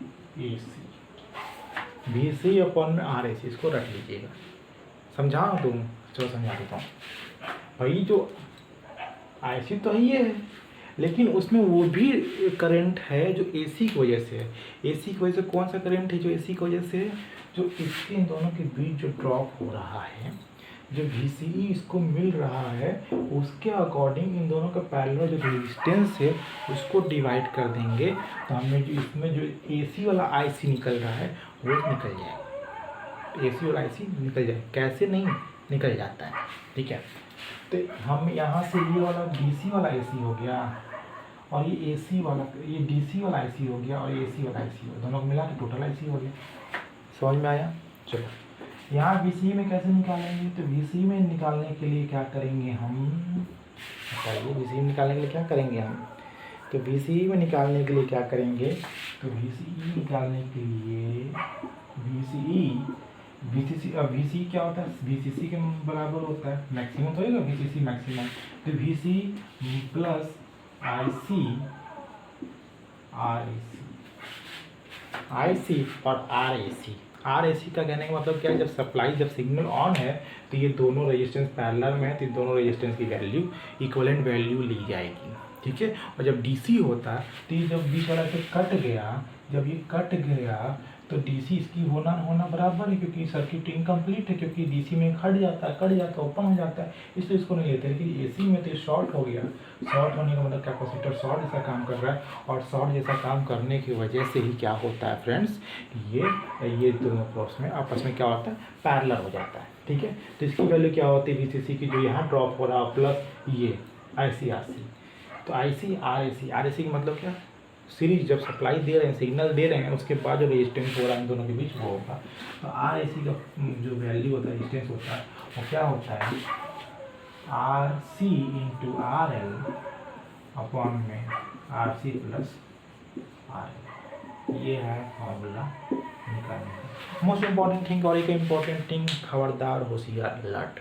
VCE अपॉन में RAC, इसको रख लीजिएगा। समझा तुम, चलो समझा देता हूँ भाई। जो IC तो ही है, लेकिन उसमें वो भी करंट है जो AC की वजह से है। AC की वजह से कौन सा करंट है जो AC की वजह से है, जो इसके इन दोनों के बीच जो ड्रॉप हो रहा है, जो VCE इसको मिल रहा है, उसके अकॉर्डिंग इन दोनों का पैरेलल जो रेजिस्टेंस है उसको डिवाइड कर देंगे, तो हमें जो इसमें जो AC वाला IC निकल रहा है वो निकल जाएगा। AC वाला IC निकल जाए, कैसे नहीं निकल जाता है। ठीक है, तो हम यहाँ से ये वाला DC वाला AC हो गया और ये AC वाला, ये DC वाला IC हो गया और ये AC वाला IC हो गया, दोनों को मिला के टोटल IC हो गया। समझ में आया। चलो, यहाँ VCE में कैसे निकालेंगे, तो VCE में निकालने के लिए क्या करेंगे हम, बताइए। VCE में निकालने के लिए क्या करेंगे हम, तो VCE में निकालने के लिए क्या करेंगे, तो VCE निकालने के लिए VCE क्या होता है, VCC के बराबर होता है, मैक्सिमम तो होगा VCC मैक्सिमम। तो VC प्लस IC और RAC का कहने का मतलब क्या है, जब सप्लाई, जब सिग्नल ऑन है तो ये दोनों रेजिस्टेंस पैरेलल में है, तो दोनों रेजिस्टेंस की वैल्यू इक्विवेलेंट वैल्यू ली जाएगी। ठीक है, और जब DC होता है तो ये जब बीच वाला से कट गया, जब ये कट गया तो DC इसकी होना बराबर है, क्योंकि सर्किट इनकम्प्लीट है, क्योंकि DC में कट जाता है ओपन हो जाता है, इसलिए इसको नहीं लेते। लेकिन AC में तो शॉर्ट हो गया, शॉर्ट होने का मतलब कैपेसिटर शॉर्ट जैसा काम कर रहा है, और शॉर्ट जैसा काम करने की वजह से ही क्या होता है फ्रेंड्स, ये दोनों प्लॉट्स में आपस में क्या होता है, पैरेलल हो जाता है। ठीक है, तो इसकी वैल्यू क्या होती है VCC की, जो यहाँ ड्रॉप हो रहा है, प्लस ये ICRC, तो IC RAC का मतलब क्या, सीरीज जब सप्लाई दे रहे हैं, सिग्नल दे रहे हैं, उसके बाद जो रेजिस्टेंस हो रहा है इन दोनों के बीच वो होगा। तो RAC का जो वैल्यू होता है, रेजिस्टेंस होता है, वो क्या होता है, RC इंटू RL अपॉन में RC प्लस RL। ये है फॉर्मूला निकालने का। मोस्ट इम्पॉर्टेंट थिंग और एक इम्पॉर्टेंट थिंग, खबरदार होशियार अलर्ट,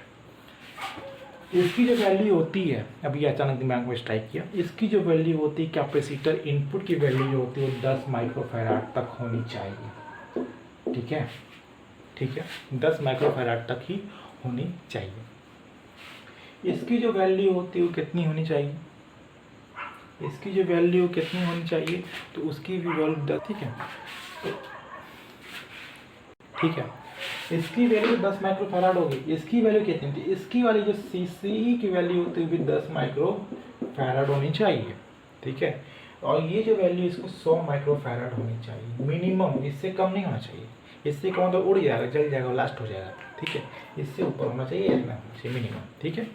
इसकी जो वैल्यू होती है, अभी अचानक दिमाग में स्ट्राइक किया, इसकी जो वैल्यू होती है कैपेसिटर इनपुट की वैल्यू जो होती है वो 10 माइक्रोफैराड तक होनी चाहिए। ठीक है, ठीक है, 10 माइक्रोफैराड तक ही होनी चाहिए। इसकी जो वैल्यू होती है वो कितनी होनी चाहिए, इसकी जो वैल्यू कितनी होनी चाहिए, तो उसकी भी वैल्यू 10। ठीक है, ठीक है, इसकी वैल्यू 10 माइक्रोफैराड होगी। इसकी वैल्यू कितनी थी, इसकी वाली जो CC की वैल्यू होती है भी 10 माइक्रोफैराड होनी चाहिए। ठीक है, और ये जो वैल्यू इसको 100 माइक्रोफैराड होनी चाहिए मिनिमम, इससे कम नहीं होना चाहिए। इससे कम तो उड़ जाएगा, जल जाएगा, लास्ट हो जाएगा। ठीक है, इससे ऊपर होना चाहिए, इतना होना चाहिए मिनिमम। ठीक है,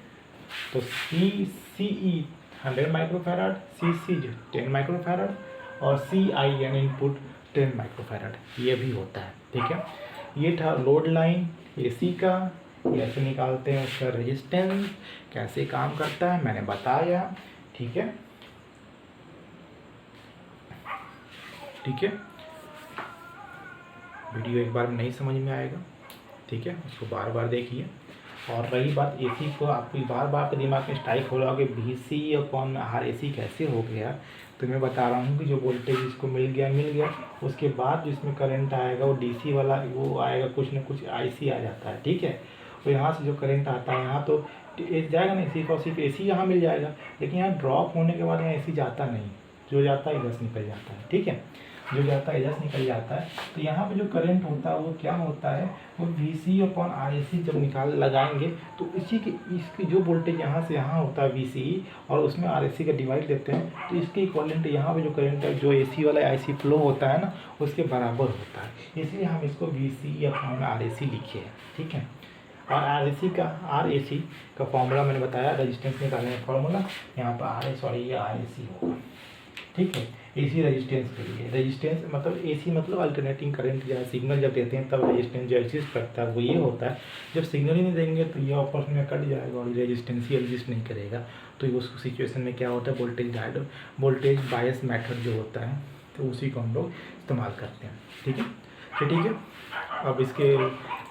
तो CE 100 माइक्रोफैराड, CC 10 माइक्रोफैराड और CIN इनपुट 10 माइक्रोफैराड, ये भी होता है। ठीक है, ये था लोड लाइन AC का, कैसे निकालते हैं उसका रेजिस्टेंस, कैसे काम करता है मैंने बताया। ठीक है, ठीक है, वीडियो एक बार में नहीं समझ में आएगा, ठीक है, उसको बार बार देखिए। और रही बात AC को, आपको बार बार आपके दिमाग में स्ट्राइक हो रहा हो कि VC अपॉन RAC कैसे हो गया, तो मैं बता रहा हूँ कि जो वोल्टेज इसको मिल गया, उसके बाद जो इसमें करंट आएगा वो DC वाला वो आएगा, कुछ न कुछ IC आ जाता है। ठीक है, तो यहाँ से जो करंट आता है यहाँ तो जाएगा नहीं, सिर्फ और सिर्फ AC यहाँ मिल जाएगा, लेकिन यहाँ ड्रॉप होने के बाद यहाँ AC जाता नहीं, जो जाता है इधर निकल जाता है। ठीक है, जो जाता है इधर निकल जाता है। तो यहाँ पे जो करंट होता है वो क्या होता है, वो VC अपॉन RAC जब लगाएंगे तो इसकी जो वोल्टेज यहाँ से यहाँ होता है VC और उसमें RAC का डिवाइड देते हैं, तो इसके इक्वलेंट यहाँ पे जो करंट है जो AC वाला IC फ्लो होता है ना, उसके बराबर होता है, इसलिए हम इसको VC अपॉन RAC लिखे हैं। ठीक है, और RAC का फॉर्मूला मैंने बताया, रेजिस्टेंस निकालने का फॉर्मूला यहाँ पर ये RAC होगा। ठीक है, AC रेजिस्टेंस के लिए, रेजिस्टेंस मतलब AC मतलब अल्टरनेटिंग करंट, या सिग्नल जब देते हैं तब रेजिस्टेंस जो एग्जिस्ट करता है वो ये होता है। जब सिग्नल ही नहीं देंगे तो ये ऑपस में कट जाएगा और रेजिस्टेंस ही एग्जिस्ट नहीं करेगा। तो उस सिचुएशन में क्या होता है, वोल्टेज बायस मेथड जो होता है, तो उसी को हम लोग इस्तेमाल करते हैं। ठीक है, तो ठीक है, अब इसके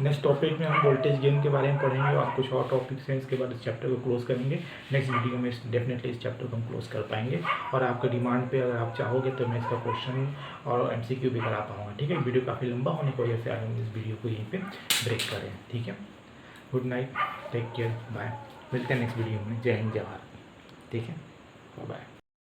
नेक्स्ट टॉपिक में हम वोल्टेज गेन के बारे में पढ़ेंगे और कुछ और टॉपिक्स हैं, इसके बाद इस चैप्टर को क्लोज करेंगे। नेक्स्ट वीडियो में डेफिनेटली इस चैप्टर को हम क्लोज कर पाएंगे, और आपके डिमांड पे अगर आप चाहोगे तो मैं इसका क्वेश्चन और MCQ भी करा पाऊँगा। ठीक है, वीडियो काफ़ी लंबा होने की वजह से आज हम इस वीडियो को यहीं पर ब्रेक करें। ठीक है, good night, take care, bye, मिलते हैं नेक्स्ट वीडियो में। जय हिंद, जय भारत। ठीक है, बाय।